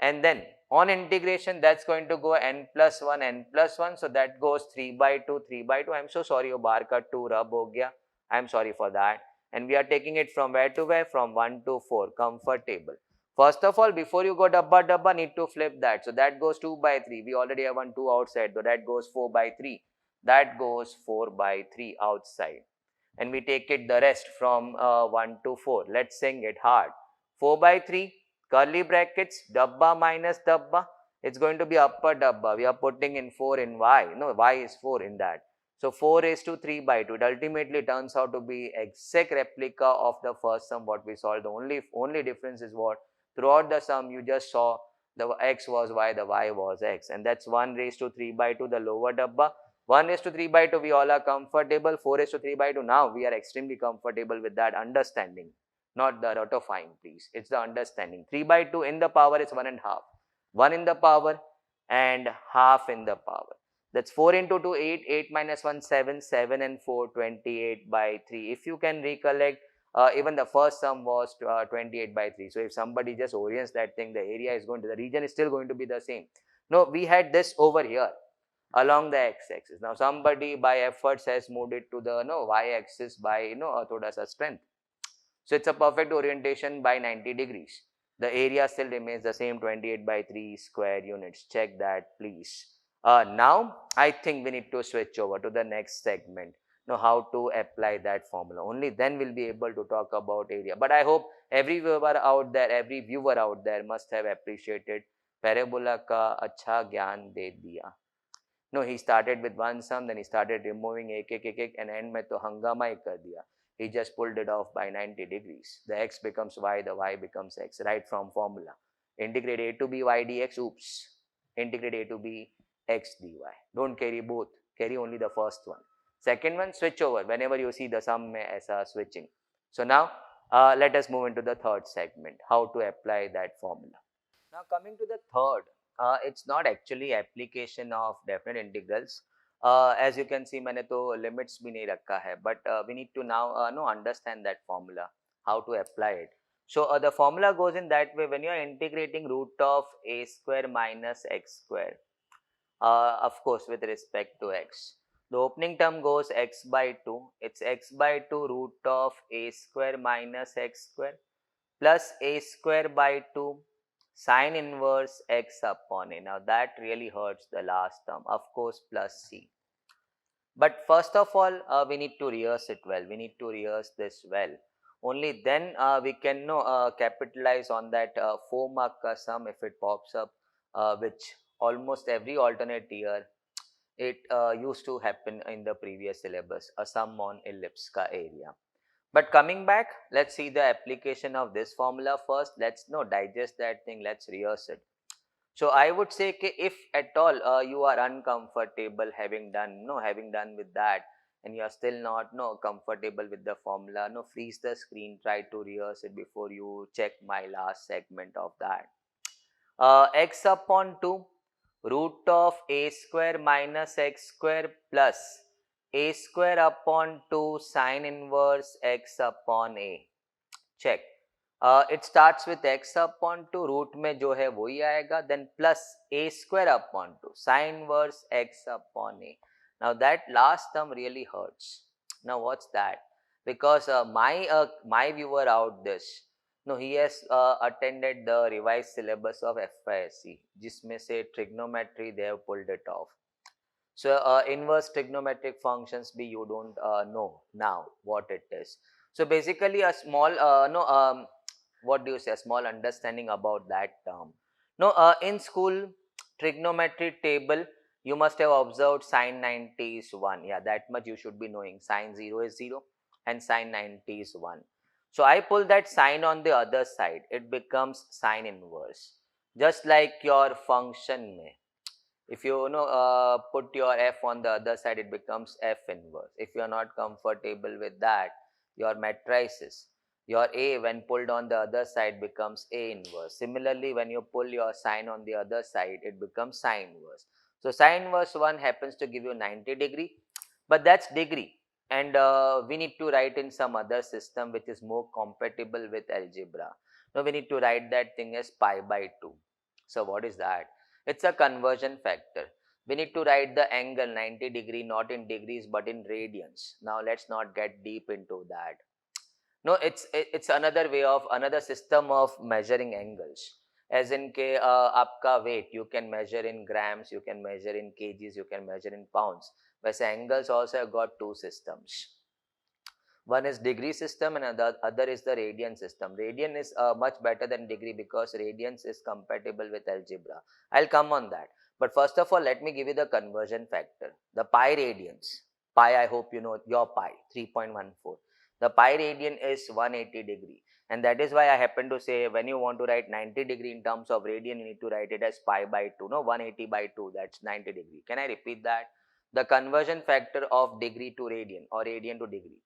And then on integration, that's going to go n plus 1, n plus 1. So that goes 3 by 2, 3 by 2. I'm so sorry, your bar cut 2 rub ho gaya. I'm sorry for that. And we are taking it from where to where? From 1 to 4. Comfortable. First of all, before you go dabba, need to flip that. So that goes 2 by 3. We already have 1, 2 outside. So that goes 4 by 3. That goes 4 by 3 outside. And we take it the rest from 1 to 4. Let's sing it hard. 4 by 3. Curly brackets, dabba minus dabba, it's going to be upper dabba. We are putting in 4 in y. No, y is 4 in that. So 4 raised to 3 by 2. It ultimately turns out to be exact replica of the first sum what we solved. The only difference is what? Throughout the sum, you just saw the x was y, the y was x. And that's 1 raised to 3 by 2, the lower dabba. 1 raised to 3 by 2, we all are comfortable. 4 raised to 3 by 2, now we are extremely comfortable with that understanding. Not the ratifying, please. It's the understanding. 3 by 2 in the power is 1 and half. 1 in the power and half in the power. That's 4 into 2, 8. 8 minus 1, 7. 7 and 4, 28 by 3. If you can recollect, even the first sum was 28 by 3. So if somebody just orients that thing, the area is going to, the region is still going to be the same. No, we had this over here along the x-axis. Now somebody by efforts has moved it to the y-axis by thoda sa strength. So it's a perfect orientation by 90 degrees. The area still remains the same, 28 by 3 square units. Check that, please. Now, I think we need to switch over to the next segment. Now, how to apply that formula. Only then we'll be able to talk about area. But I hope every viewer out there must have appreciated parabola ka acha gyan de diya. No, he started with one sum, then he started removing ek, and end mein to hangama hi kar diya. He just pulled it off by 90 degrees. The x becomes y, the y becomes x, right from formula. Integrate a to b y dx, oops. Integrate a to b x dy. Don't carry both, carry only the first one. Second one, switch over. Whenever you see the sum mein aisa switching. So now, let us move into the third segment, how to apply that formula. Now coming to the third, it's not actually application of definite integrals. As you can see, मैंने तो limits भी नहीं रखा है, but we need to now no understand that formula, how to apply it. So the formula goes in that way: when you are integrating root of a square minus x square, of course with respect to x, the opening term goes x by 2. It's x by 2 root of a square minus x square plus a square by 2 sine inverse x upon a. Now that really hurts the last term, of course, plus c. But first of all, we need to rehearse it well. We need to rehearse this well. Only then we can capitalize on that 4 mark sum if it pops up, which almost every alternate year it used to happen in the previous syllabus, a sum on ellipse ka area. But coming back, let's see the application of this formula first. Let's digest that thing. Let's rehearse it. So I would say if at all you are uncomfortable having done with that, and you are still not comfortable with the formula, freeze the screen, try to rehearse it before you check my last segment of that. X upon 2 root of a square minus x square plus a square upon 2 sine inverse x upon a. Check. It starts with x upon 2, root में जो है वही आएगा, then plus a square upon 2 sine inverse x upon a. Now that last term really hurts. Now what's that? Because my viewer out this, he has attended the revised syllabus of FYSC, जिसमें से trigonometry they have pulled it off. So inverse trigonometric functions भी you don't know now what it is. So basically a small what do you say, a small understanding about that term. In school trigonometry table you must have observed sine 90 is 1. Yeah, that much you should be knowing. Sine 0 is 0 and sine 90 is 1. So I pull that sine on the other side, it becomes sine inverse. Just like your function mein, if you put your f on the other side, it becomes f inverse. If you are not comfortable with that, your matrices, your a when pulled on the other side becomes a inverse. Similarly, when you pull your sine on the other side, it becomes sine inverse. So sine inverse 1 happens to give you 90 degree, but that's degree, and we need to write in some other system which is more compatible with algebra. Now we need to write that thing as pi by 2. So what is that? It's a conversion factor. We need to write the angle 90 degree not in degrees but in radians. Now let's not get deep into that. No, it's another way of another system of measuring angles. As in के आपका weight you can measure in grams, you can measure in kgs, you can measure in pounds. वैसे angles also have got two systems. One is degree system and the other is the radian system. Radian is much better than degree because radians is compatible with algebra. I'll come on that. But first of all, let me give you the conversion factor. The pi radians. Pi, I hope you know your pi, 3.14. The pi radian is 180 degree. And that is why I happen to say when you want to write 90 degree in terms of radian, you need to write it as pi by 2. No, 180 by 2, that's 90 degree. Can I repeat that? The conversion factor of degree to radian or radian to degree.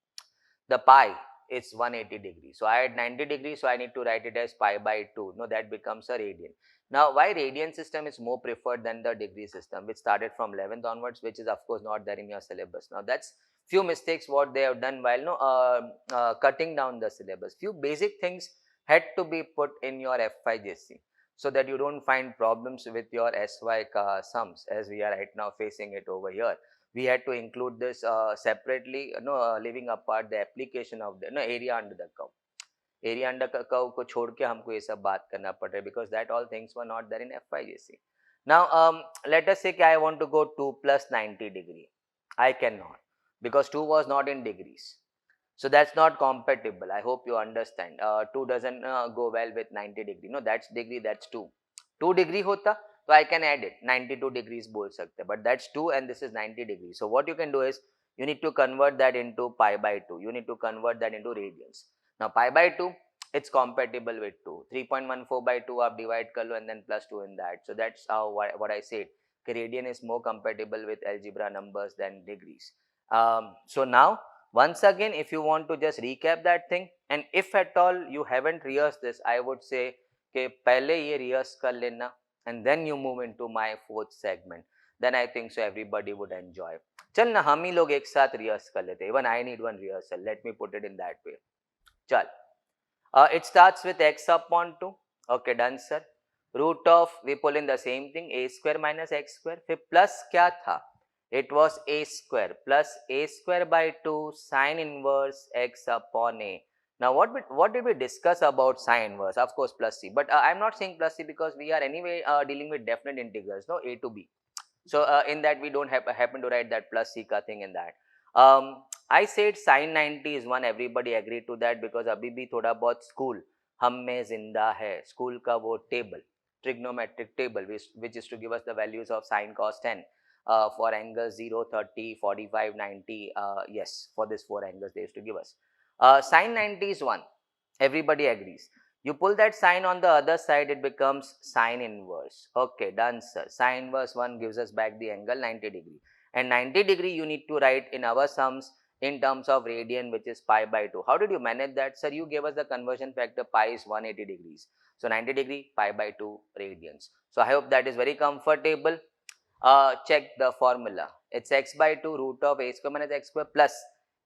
The pi is 180 degrees. So I had 90 degrees, so I need to write it as pi by 2. No, that becomes a radian. Now, why radian system is more preferred than the degree system, which started from 11th onwards, which is of course not there in your syllabus. Now, that's few mistakes what they have done while cutting down the syllabus. Few basic things had to be put in your FYJC so that you don't find problems with your SY sums as we are right now facing it over here. We had to include this separately, leaving apart the application of the area under the curve. Area under the curve को छोड़ के हमको ये सब बात करना पड़ रहा है because that all things were not there in FYJC. Now let us say I want to go 2 plus 90 degree. I cannot because 2 was not in degrees. So that's not compatible. I hope you understand. 2 doesn't go well with 90 degree. No, that's degree, that's 2. 2 degree hota, so I can add it. 92 degrees bol sakte, but that's 2 and this is 90 degrees. So what you can do is you need to convert that into pi by 2. You need to convert that into radians. Now pi by 2, it's compatible with 2. 3.14 by 2 आप divide कर लो and then plus 2 in that. So that's how what I said. Radian is more compatible with algebra numbers than degrees. So now once again, if you want to just recap that thing, and if at all you haven't rehearsed this, I would say कि पहले ये rehearse कर लेना. and then you move into my fourth segment. Then I think so everybody would enjoy. चल ना हम ही लोग एक साथ रिहर्स कर लेते. Even I need one rehearsal. Let me put it in that way. चल. It starts with x upon 2. Okay, done sir. Root of, we pull in the same thing, a square minus x square. फिर plus क्या था? It was a square plus a square by 2 sine inverse x upon a. Now what did we discuss about sine inverse? Of course plus c, but I'm not saying plus c because we are anyway dealing with definite integrals, no, a to b. So in that we don't happen to write that plus c ka thing in that. I said sin 90 is one, everybody agreed to that because अभी भी थोड़ा बहुत school हम में जिंदा है. School का वो table, trigonometric table, which is to give us the values of sine, cos, tan for angles 0, 30, 45, 90. Yes, for this 4 angles they used to give us. Sine 90 is 1. Everybody agrees. You pull that sine on the other side, it becomes sine inverse. Okay, done sir. Sine inverse 1 gives us back the angle 90 degree. And 90 degree you need to write in our sums in terms of radian, which is pi by 2. How did you manage that? Sir, you gave us the conversion factor, pi is 180 degrees. So 90 degree, pi by 2 radians. So I hope that is very comfortable. Check the formula. It's x by 2 root of a square minus x square plus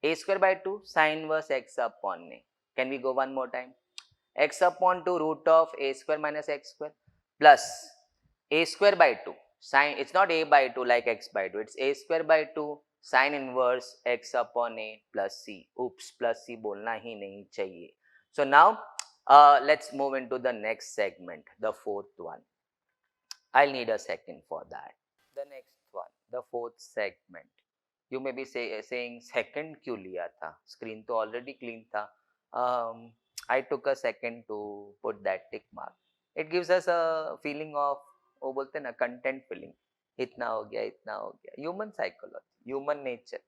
a square by 2 sine inverse x upon a. Can we go one more time? X upon 2 root of a square minus x square plus a square by 2 sine, it's not a by 2 like x by 2, it's a square by 2 sine inverse x upon a plus c. Oops, plus c bolna hi nahi chahiye. So now let's move into the next segment, the fourth one. I'll need a second for that. The next one, the fourth segment. You may be saying second क्यों लिया था? Screen तो already clean था. I took a second to put that tick mark. It gives us a feeling of, वो बोलते ना, content feeling. इतना हो गया, इतना हो गया. Human psychology, human nature.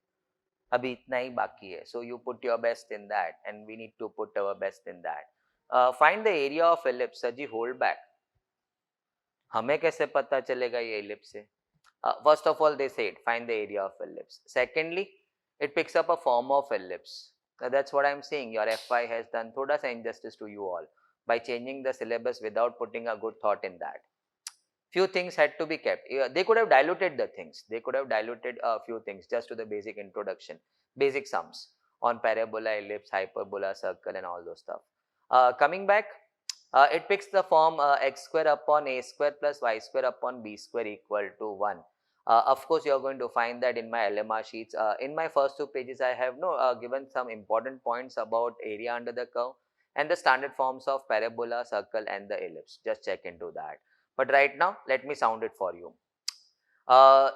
अभी इतना ही बाकी है. So you put your best in that, and we need to put our best in that. Find the area of ellipse. Saji, hold back. हमें कैसे पता चलेगा ये ellipse है? First of all, they said find the area of ellipse. Secondly, it picks up a form of ellipse. Now, that's what I'm saying. Your FI has done thoda sa injustice to you all by changing the syllabus without putting a good thought in that. Few things had to be kept. They could have diluted the things. They could have diluted a few things just to the basic introduction, basic sums on parabola, ellipse, hyperbola, circle, and all those stuff. Coming back, it picks the form x square upon a square plus y square upon b square equal to 1. Of course, you are going to find that in my LMR sheets. In my first 2 pages, I have given some important points about area under the curve and the standard forms of parabola, circle, and the ellipse. Just check into that. But right now, let me sound it for you.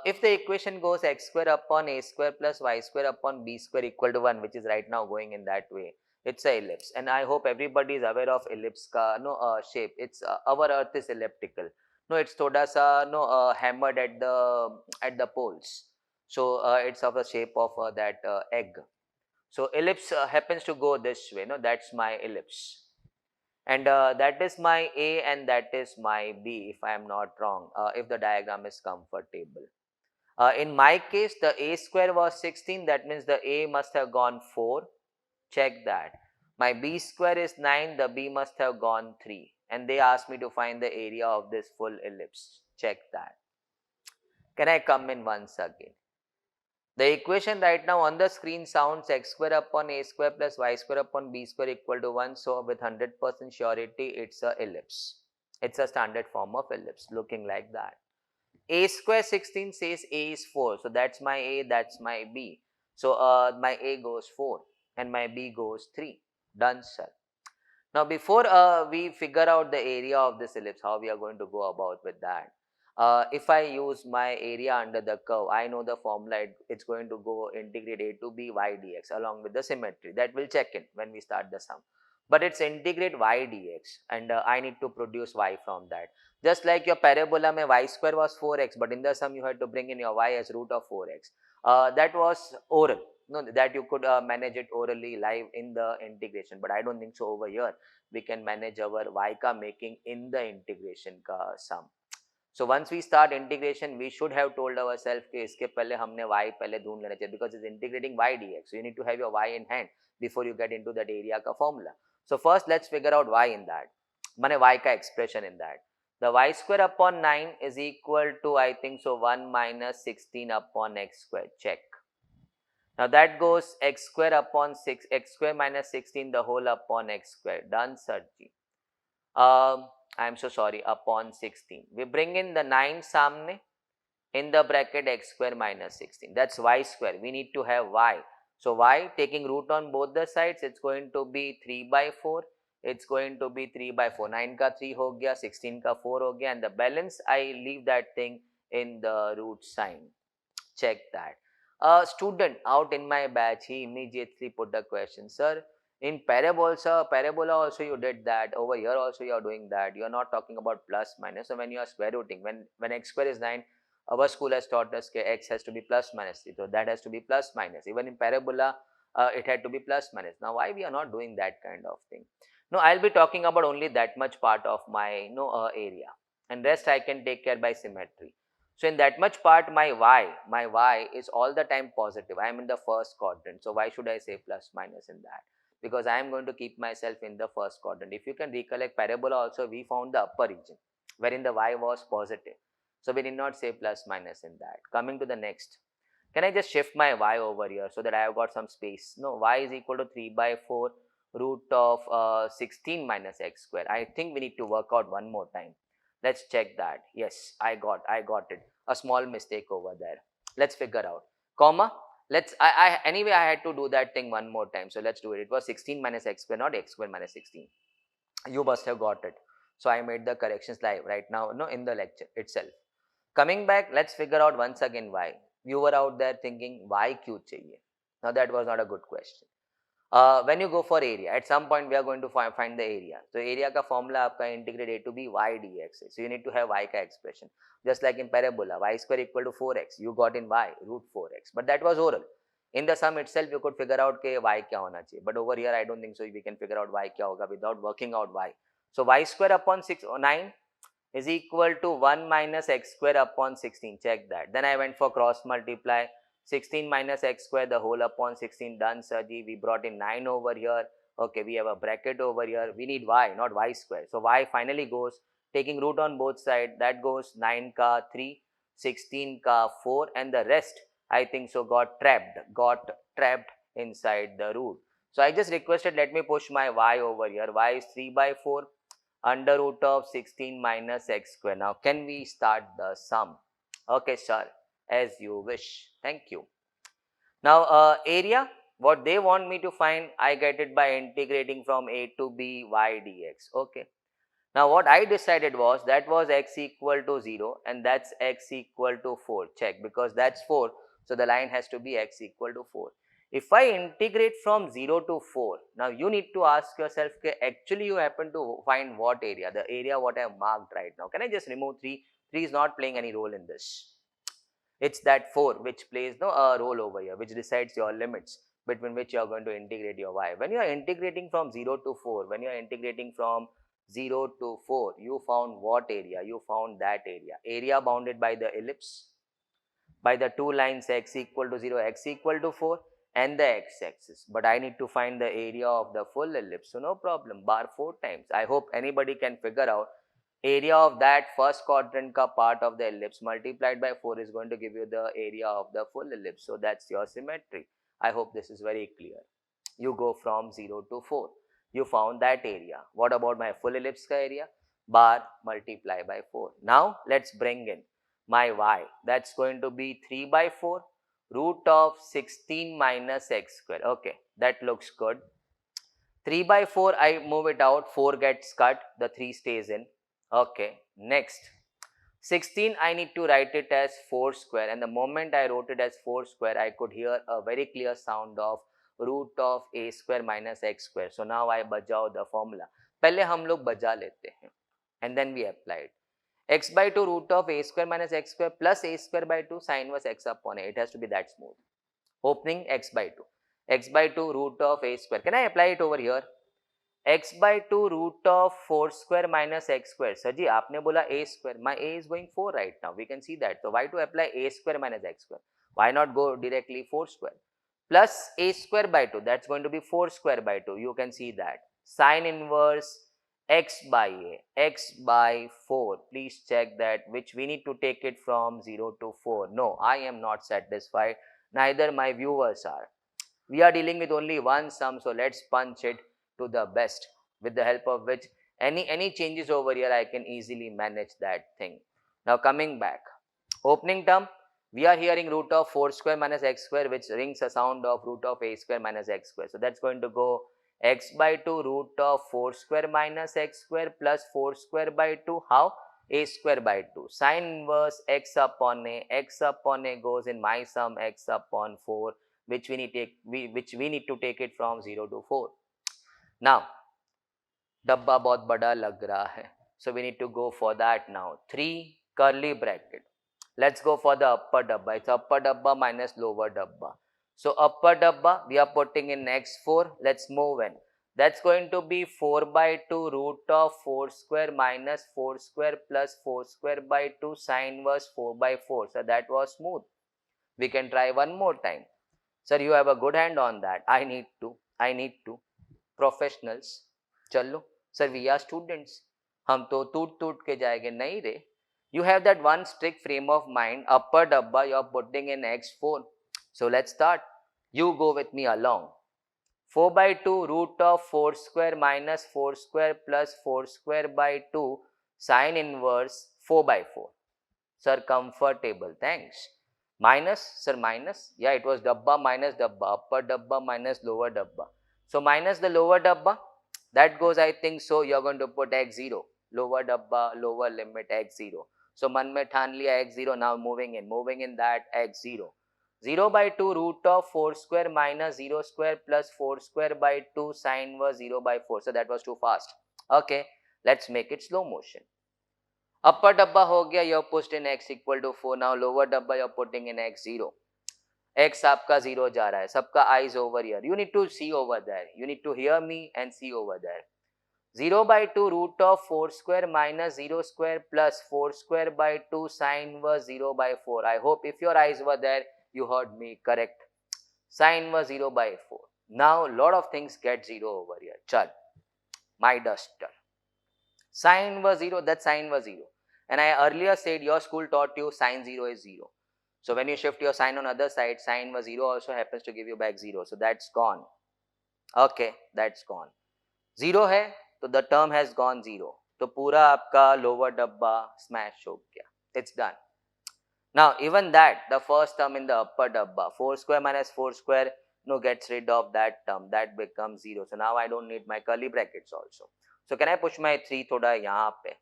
If the equation goes x square upon a square plus y square upon b square equal to 1, which is right now going in that way, it's a ellipse. And I hope everybody is aware of ellipse ka shape. It's our earth is elliptical. No, it's thoda sa hammered at the poles. So it's of the shape of that egg. So ellipse happens to go this way. No, that's my ellipse. And that is my A and that is my B, if I am not wrong, if the diagram is comfortable. In my case, the A square was 16, that means the A must have gone 4. Check that. My B square is 9, the B must have gone 3. And they asked me to find the area of this full ellipse. Check that. Can I come in once again? The equation right now on the screen sounds x square upon a square plus y square upon b square equal to 1. So with 100% surety, it's a ellipse. It's a standard form of ellipse looking like that. A square 16 says a is 4. So that's my A, that's my B. So my A goes 4 and my B goes 3. Done, sir. Now before we figure out the area of this ellipse, how we are going to go about with that. If I use my area under the curve, I know the formula, it's going to go integrate a to b y dx along with the symmetry. That will check in when we start the sum. But it's integrate y dx and I need to produce y from that. Just like your parabola mein y square was 4x, but in the sum you had to bring in your y as root of 4x. That was oral. No, that you could manage it orally live in the integration, but I don't think so over here we can manage our y ka making in the integration ka sum. So once we start integration, we should have told ourselves कि इसके पहले हमने y पहले ढूंढ लेना चाहिए because it's integrating y dx. So you need to have your y in hand before you get into that area का formula. So first let's figure out y in that. माने y का expression in that. The y square upon 9 is equal to, I think so, 1 minus 16 upon x square. Check. Now that goes x square upon 6, x square minus 16 the whole upon x square. Done, Sarji. I'm so sorry, upon 16. We bring in the 9 samne, in the bracket x square minus 16. That's y square. We need to have y. So y, taking root on both the sides, it's going to be 3 by 4. It's going to be 3 by 4. 9 ka 3 ho gaya, 16 ka 4 ho gaya, and the balance I leave that thing in the root sign. Check that. A student out in my batch, he immediately put the question, sir, in parabola also you did that, over here also you are doing that, you are not talking about plus minus. So when you are square rooting, when x square is 9, our school has taught us that x has to be plus minus 3, so that has to be plus minus. Even in parabola, it had to be plus minus. Now why we are not doing that kind of thing? No, I'll be talking about only that much part of my area, and rest I can take care by symmetry. So in that much part, my y is all the time positive. I am in the first quadrant. So why should I say plus minus in that? Because I am going to keep myself in the first quadrant. If you can recollect parabola also, we found the upper region wherein the y was positive. So we did not say plus minus in that. Coming to the next. Can I just shift my y over here so that I have got some space? No, y is equal to 3 by 4 root of 16 minus x square. I think we need to work out one more time. Let's check that. Yes, I got it. A small mistake over there. Let's figure out. Comma. Anyway, I had to do that thing one more time. So let's do it. It was 16 minus x square, not x square minus 16. You must have got it. So I made the corrections live right now, in the lecture itself. Coming back, let's figure out once again why. You were out there thinking, why Q chahiye? Now that was not a good question. When you go for area, at some point we are going to find the area. So area ka formula aapka integrate a to b y dx. So you need to have y ka expression. Just like in parabola, y square equal to 4x. You got in y, root 4x. But that was oral. In the sum itself, you could figure out ke y kya hona chahiye. But over here, I don't think so we can figure out y kya hoga without working out y. So y square upon 9 is equal to 1 minus x square upon 16. Check that. Then I went for cross multiply. 16 minus x square the whole upon 16. Done, Sarji. We brought in 9 over here. Okay, we have a bracket over here. We need y, not y square. So y finally goes, taking root on both sides, that goes 9 ka 3, 16 ka 4, and the rest, I think so, got trapped inside the root. So I just requested, let me push my y over here. Y is 3 by 4 under root of 16 minus x square. Now can we start the sum? Okay, sir, as you wish. Thank you. Now area, what they want me to find, I get it by integrating from a to b y dx. Okay. Now what I decided was, that was x equal to 0 and that's x equal to 4. Check, because that's 4. So the line has to be x equal to 4. If I integrate from 0 to 4, now you need to ask yourself, actually you happen to find what area? The area what I have marked right now. Can I just remove 3? 3 is not playing any role in this. It's that 4 which plays a role over here, which decides your limits between which you are going to integrate your y. When you are integrating from 0 to 4, when you are integrating from 0 to 4, you found what area? You found that area. Area bounded by the ellipse, by the two lines x equal to 0, x equal to 4, and the x-axis. But I need to find the area of the full ellipse. So no problem, bar 4 times. I hope anybody can figure out area of that first quadrant ka part of the ellipse multiplied by 4 is going to give you the area of the full ellipse. So that's your symmetry. I hope this is very clear. You go from 0 to 4. You found that area. What about my full ellipse ka area? Bar multiply by 4. Now let's bring in my y. That's going to be 3 by 4 root of 16 minus x square. Okay, that looks good. 3 by 4, I move it out, 4 gets cut, the 3 stays in. Okay, next. 16, I need to write it as 4 square, and the moment I wrote it as 4 square, I could hear a very clear sound of root of a square minus x square. So now I bajao the formula. पहले हम लोग बजा लेते हैं, and then we applied. X by 2 root of a square minus x square plus a square by 2 sine inverse x upon a. It has to be that smooth. Opening x by 2. X by 2 root of a square. Can I apply it over here? X by 2 root of 4 square minus x square. Sir ji, aapne bola a square. My a is going 4 right now. We can see that. So why to apply a square minus x square? Why not go directly 4 square? Plus a square by 2. That's going to be 4 square by 2. You can see that. Sine inverse x by a, x by 4. Please check that which we need to take it from 0 to 4. No, I am not satisfied. Neither my viewers are. We are dealing with only one sum, so let's punch it to the best, with the help of which any changes over here I can easily manage that thing. Now coming back, opening term, we are hearing root of 4 square minus x square, which rings a sound of root of a square minus x square. So that's going to go x by 2 root of 4 square minus x square plus 4 square by 2. How? A square by 2. Sine inverse x upon a. X upon a goes in my sum x upon 4, which we need to take it from 0 to 4. Now, डब्बा बहुत बड़ा लग रहा है, so we need to go for that now. 3 curly bracket. Let's go for the upper dabba. It's upper dabba minus lower dabba. So upper dabba, we are putting in x4. Let's move in. That's going to be 4 by 2 root of 4 square minus 4 square plus 4 square by 2 sine inverse 4 by 4. So that was smooth. We can try one more time. Sir, you have a good hand on that. I need to. Professionals. चलो sir, we are students, हम तो टूट के जाएंगे नहीं रे. You have that one strict frame of mind. Upper dabba, you are putting in x4. So let's start. You go with me along. 4 by 2 root of 4 square minus 4 square plus 4 square by 2 sine inverse 4 by 4. Sir, comfortable, thanks. Minus, sir, minus. Yeah, it was dabba minus dabba. Upper dabba minus lower dabba. So minus the lower dabba. That goes, I think so, you're going to put x0. Lower dabba, lower limit x0. So man mein thaan liya x0. Now moving in that x0. 0 by 2 root of 4 square minus 0 square plus 4 square by 2 sine inverse 0 by 4. So that was too fast. Okay, let's make it slow motion. Upper dabba ho gaya, you have pushed in x equal to 4. Now lower dabba, you are putting in x0. X आपका 0 जा रहा है, सबका eyes over here. You need to see over there. You need to hear me and see over there. 0 by 2 root of 4 square minus 0 square plus 4 square by 2 sine inverse 0 by 4. I hope if your eyes were there, you heard me correct. Sine inverse 0 by 4. Now, lot of things get 0 over here. Chal, my duster. Sine inverse 0, that's sine inverse 0. And I earlier said your school taught you sine 0 is 0. So when you shift your sign on other side, sine inverse 0 also happens to give you back 0. So that's gone. Okay, that's gone. 0 है, so the term has gone 0. तो पूरा आपका lower dabba smash हो गया. It's done. Now even that, the first term in the upper dabba, 4 square minus 4 square, gets rid of that term. That becomes 0. So now I don't need my curly brackets also. So can I push my 3 थोड़ा यहाँ पे?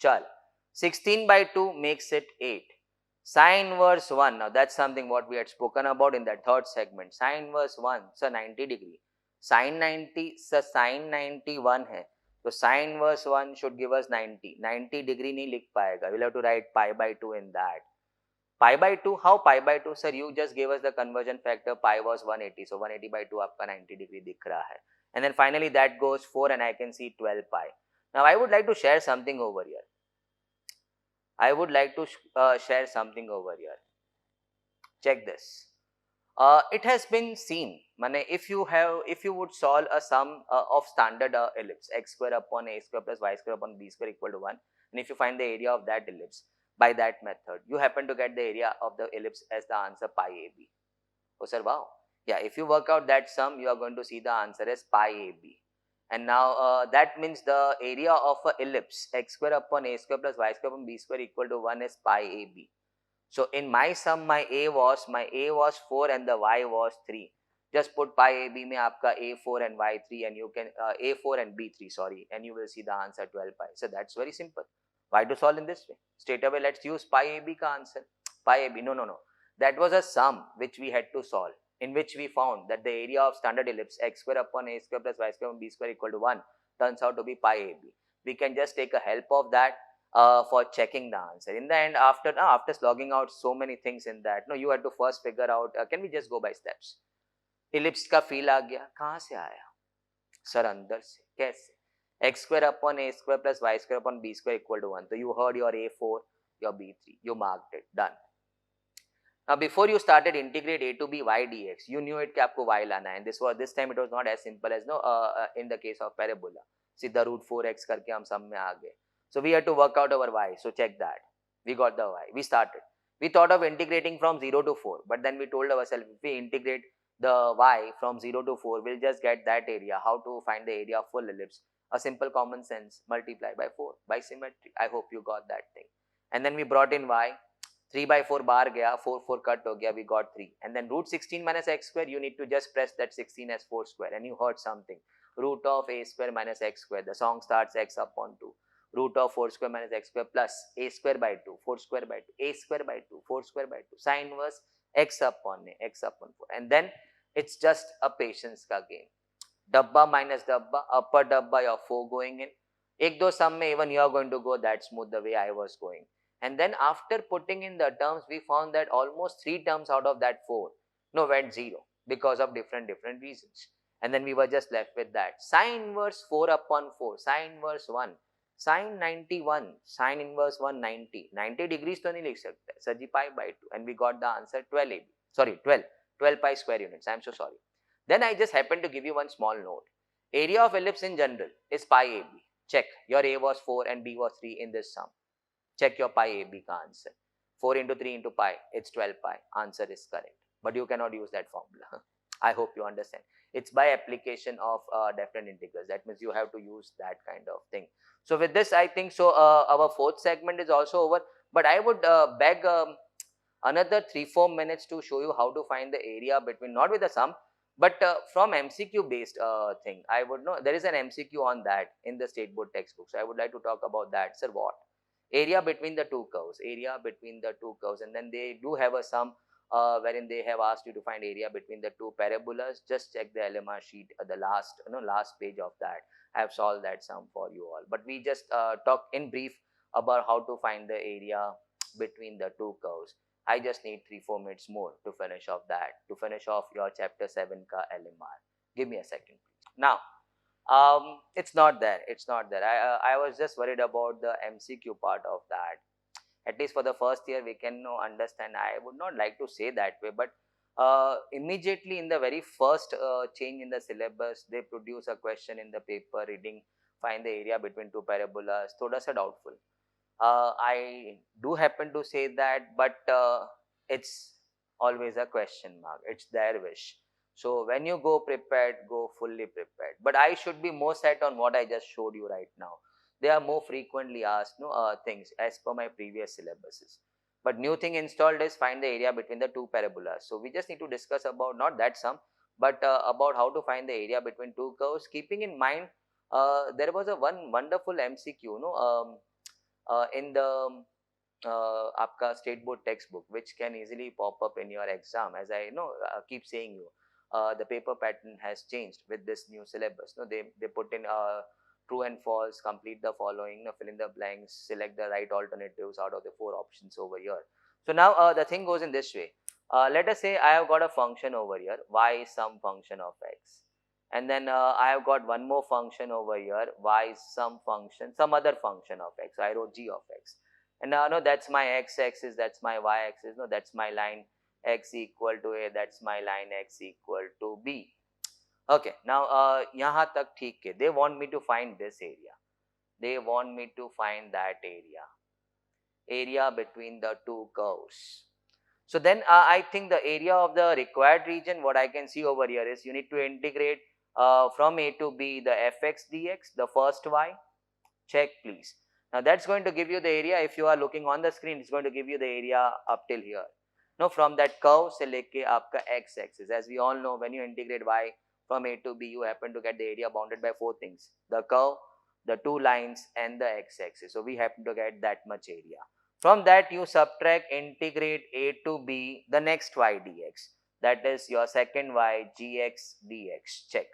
चल, 16 by 2 makes it 8. Sine inverse 1, now that's something what we had spoken about in that third segment. Sine inverse 1, so 90 degree. Sine 90, so sine 91 है. So sine inverse 1 should give us 90. 90 degree नहीं लिख पाएगा. We'll have to write pi by 2 in that. Pi by 2, how pi by 2? Sir, you just gave us the conversion factor. Pi was 180. So 180 by 2 आपका 90 degree दिख रहा है. And then finally that goes 4 and I can see 12 pi. Now I would like to share something over here. Share something over here. Check this. It has been seen, if you would solve a sum of standard ellipse, x square upon a square plus y square upon b square equal to 1, and if you find the area of that ellipse by that method, you happen to get the area of the ellipse as the answer pi ab. Oh sir, wow. Yeah, if you work out that sum, you are going to see the answer as pi ab. And now that means the area of a ellipse x square upon a square plus y square upon b square equal to 1 is pi ab. So in my sum, my a was 4 and the y was 3. Just put pi ab में आपका a4 and y3 and you can a4 and b3 sorry, and you will see the answer 12 pi. So that's very simple. Why to solve in this way? Straight away let's use pi ab का answer. Pi ab, no. That was a sum which we had to solve, in which we found that the area of standard ellipse x square upon a square plus y square upon b square equal to 1 turns out to be pi ab. We can just take a help of that for checking the answer. In the end, after slogging out so many things in that, you had to first figure out, can we just go by steps? Ellipse का feel आ गया, कहाँ से आया? Sir, अंदर से, कैसे? X square upon a square plus y square upon b square equal to 1. So you heard your a4, your b3, you marked it, done. Now before you started integrate a to b y dx, you knew it कि आपको y लाना है. And this time it was not as simple as in the case of parabola. सीधा √4x करके हम सम में आ गए. So we had to work out our y. So check that. We got the y. We started. We thought of integrating from 0 to 4, but then we told ourselves if we integrate the y from 0 to 4, we'll just get that area. How to find the area of full ellipse? A simple common sense, multiply by 4 by symmetry. I hope you got that thing. And then we brought in y. 3 by 4 bar gaya, 4 cut ho gaya, we got 3. And then root 16 minus x square, you need to just press that 16 as 4 square, and you heard something. Root of a square minus x square. The song starts x upon 2. Root of 4 square minus x square plus a square by 2, 4 square by 2, a square by 2, 4 square by 2. Sine inverse x upon a, x upon 4. And then it's just a patience ka game. Dabba minus dabba, upper dabba, you're 4 going in. Ek do sum mein even you're going to go that smooth the way I was going. And then after putting in the terms, we found that almost 3 terms out of that 4 went 0 because of different reasons. And then we were just left with that. Sine inverse 4 upon 4, sine inverse 1, sine 91, sine inverse 190. 90 degrees to nahi likh sakte, sir ji, pi by 2. And we got the answer 12 AB. Sorry, 12 pi square units. I'm so sorry. Then I just happened to give you one small note. Area of ellipse in general is pi AB. Check. Your A was 4 and B was 3 in this sum. Check your pi AB ka answer. 4 into 3 into pi, it's 12 pi. Answer is correct. But you cannot use that formula. I hope you understand. It's by application of definite integrals. That means you have to use that kind of thing. So with this, I think so our fourth segment is also over. But I would beg another 3-4 minutes to show you how to find the area between, not with the sum, but from MCQ based thing. I would know there is an MCQ on that in the state board textbook. So I would like to talk about that. Sir, what? Area between the two curves, and then they do have a sum wherein they have asked you to find area between the two parabolas. Just check the LMR sheet, the last page of that. I have solved that sum for you all. But we just talk in brief about how to find the area between the two curves. I just need 3-4 minutes more to finish off that, to finish off your chapter 7 ka LMR. Give me a second, please. Now, it's not there. I was just worried about the MCQ part of that. At least for the first year, we can understand. I would not like to say that way, but immediately in the very first change in the syllabus, they produce a question in the paper reading, find the area between two parabolas. Thoda sa doubtful. I do happen to say that, but it's always a question mark. It's their wish. So when you go prepared, go fully prepared. But I should be more set on what I just showed you right now. They are more frequently asked things as per my previous syllabuses. But new thing installed is find the area between the two parabolas. So we just need to discuss about not that sum, but about how to find the area between two curves. Keeping in mind, there was a one wonderful MCQ, in the आपका state board textbook, which can easily pop up in your exam. As I keep saying you, the paper pattern has changed with this new syllabus. They put in true and false, complete the following, fill in the blanks, select the right alternatives out of the 4 options over here. So now the thing goes in this way. Let us say I have got a function over here, y is some function of x. And then I have got one more function over here, y is some function, some other function of x. So I wrote g of x. And now that's my x-axis, that's my y-axis, that's my line x equal to a, that's my line x equal to b. Okay, now yahan tak theek hai. They want me to find this area. They want me to find that area between the two curves. So then I think the area of the required region, what I can see over here is you need to integrate from a to b the fx dx, the first y. Check please. Now that's going to give you the area. If you are looking on the screen, it's going to give you the area up till here. Now from that curve se leke aapka x-axis. As we all know, when you integrate y from a to b, you happen to get the area bounded by 4 things: the curve, the 2 lines, and the x-axis. So we happen to get that much area. From that, you subtract, integrate a to b the next y dx. That is your second y gx dx. Check.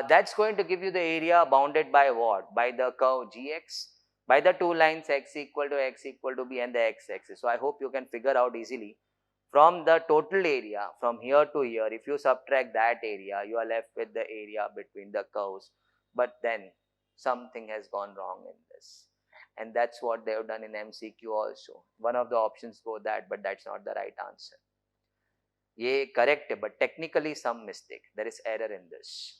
That's going to give you the area bounded by what? By the curve gx, by the 2 lines x equal to b, and the x-axis. So I hope you can figure out easily. From the total area, from here to here, if you subtract that area, you are left with the area between the curves. But then something has gone wrong in this. And that's what they have done in MCQ also. One of the options go that, but that's not the right answer. Ye correct, but technically some mistake. There is error in this.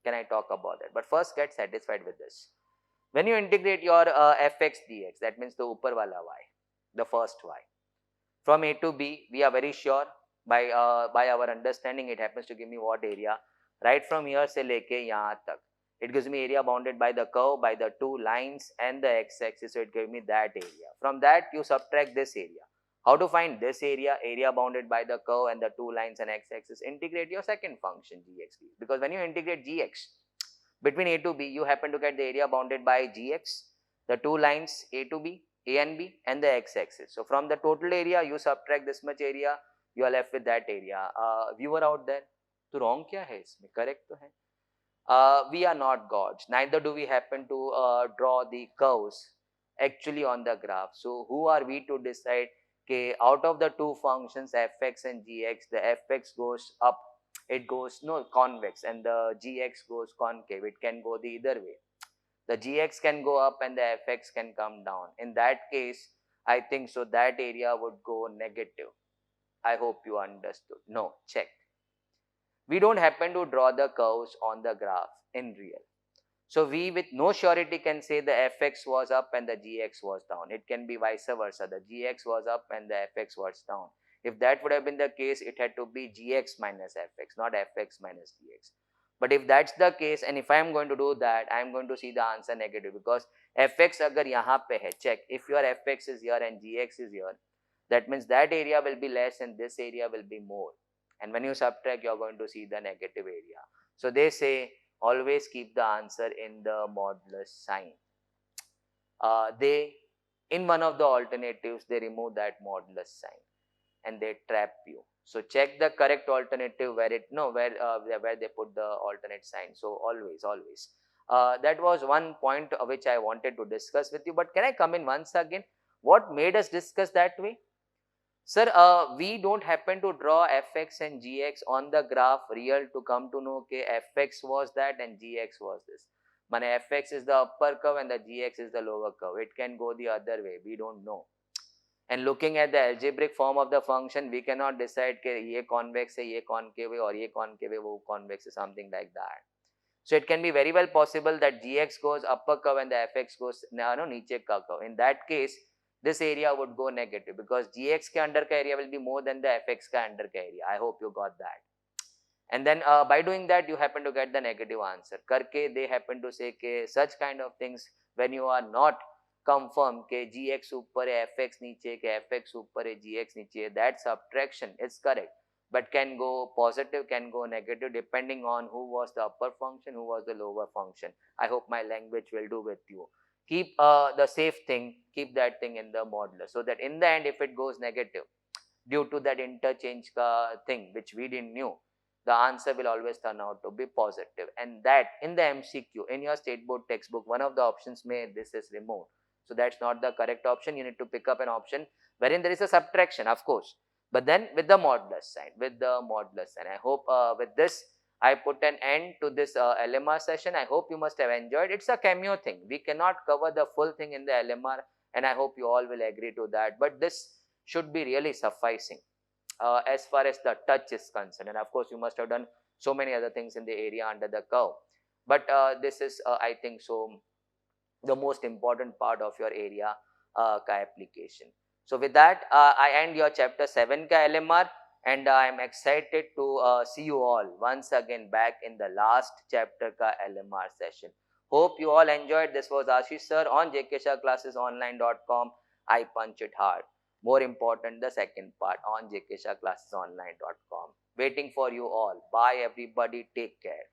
can I talk about that? But first get satisfied with this. When you integrate your fx dx, that means the upper wala y, the first y, from a to b, we are very sure by our understanding it happens to give me what area? Right from here se leke yahan tak. It gives me area bounded by the curve, by the two lines and the x-axis, so it gives me that area. From that you subtract this area. How to find this area? Area bounded by the curve and the two lines and x-axis. Integrate your second function gx, because when you integrate gx between a to b, you happen to get the area bounded by gx, the two lines a to b, a and b, and the x-axis. So from the total area, you subtract this much area, you are left with that area. Viewer out there, तो wrong क्या है इसमें? Correct तो है. We are not gods. Neither do we happen to draw the curves actually on the graph. So who are we to decide? Okay, out of the two functions fx and gx, the fx goes up, it goes convex, and the gx goes concave. It can go the either way. The gx can go up and the fx can come down. In that case, I think so that area would go negative. I hope you understood. No, check. We don't happen to draw the curves on the graph in real. So we with no surety can say the fx was up and the gx was down. It can be vice versa. The gx was up and the fx was down. If that would have been the case, it had to be gx minus fx, not fx minus gx. But if that's the case, and if I am going to do that, I am going to see the answer negative, because fx agar yahan pe hai, check, if your fx is here and gx is here, that means that area will be less and this area will be more. And when you subtract, you are going to see the negative area. So they say always keep the answer in the modulus sign. In one of the alternatives, they remove that modulus sign and they trap you. So check the correct alternative where they put the alternate sign. So always. That was one point which I wanted to discuss with you. But can I come in once again? What made us discuss that way? Sir, we don't happen to draw fx and gx on the graph real to come to know okay, fx was that and gx was this. Mane fx is the upper curve and the gx is the lower curve. It can go the other way. We don't know. And looking at the algebraic form of the function, we cannot decide कि ये convex है, ये concave है, और ये concave है, वो convex है, something like that. So it can be very well possible that gx goes upper curve and the fx goes नीचे का curve. In that case, this area would go negative because gx के under का area will be more than the fx का under का area. I hope you got that. And then by doing that, you happen to get the negative answer. करके they happen to say कि such kind of things when you are not confirm के gx ऊपर है fx नीचे के fx ऊपर है gx नीचे, that subtraction is correct, but can go positive, can go negative depending on who was the upper function, who was the lower function. I hope my language will do with you. Keep the safe thing, keep that thing in the modulus, so that in the end if it goes negative due to that interchange thing which we didn't knew, the answer will always turn out to be positive. And that in the MCQ, in your state board textbook, one of the options this is removed. So that's not the correct option. You need to pick up an option wherein there is a subtraction, of course, but then with the modulus sign, I hope with this, I put an end to this LMR session. I hope you must have enjoyed. It's a cameo thing. We cannot cover the full thing in the LMR, and I hope you all will agree to that. But this should be really sufficing as far as the touch is concerned. And of course, you must have done so many other things in the area under the curve. But this is, I think so, the most important part of your area ka application. So with that, I end your chapter 7 ka LMR, and I am excited to see you all once again back in the last chapter ka LMR session. Hope you all enjoyed. This was Ashish sir on jkshahclassesonline.com. I punch it hard. More important, the second part on jkshahclassesonline.com. Waiting for you all. Bye everybody. Take care.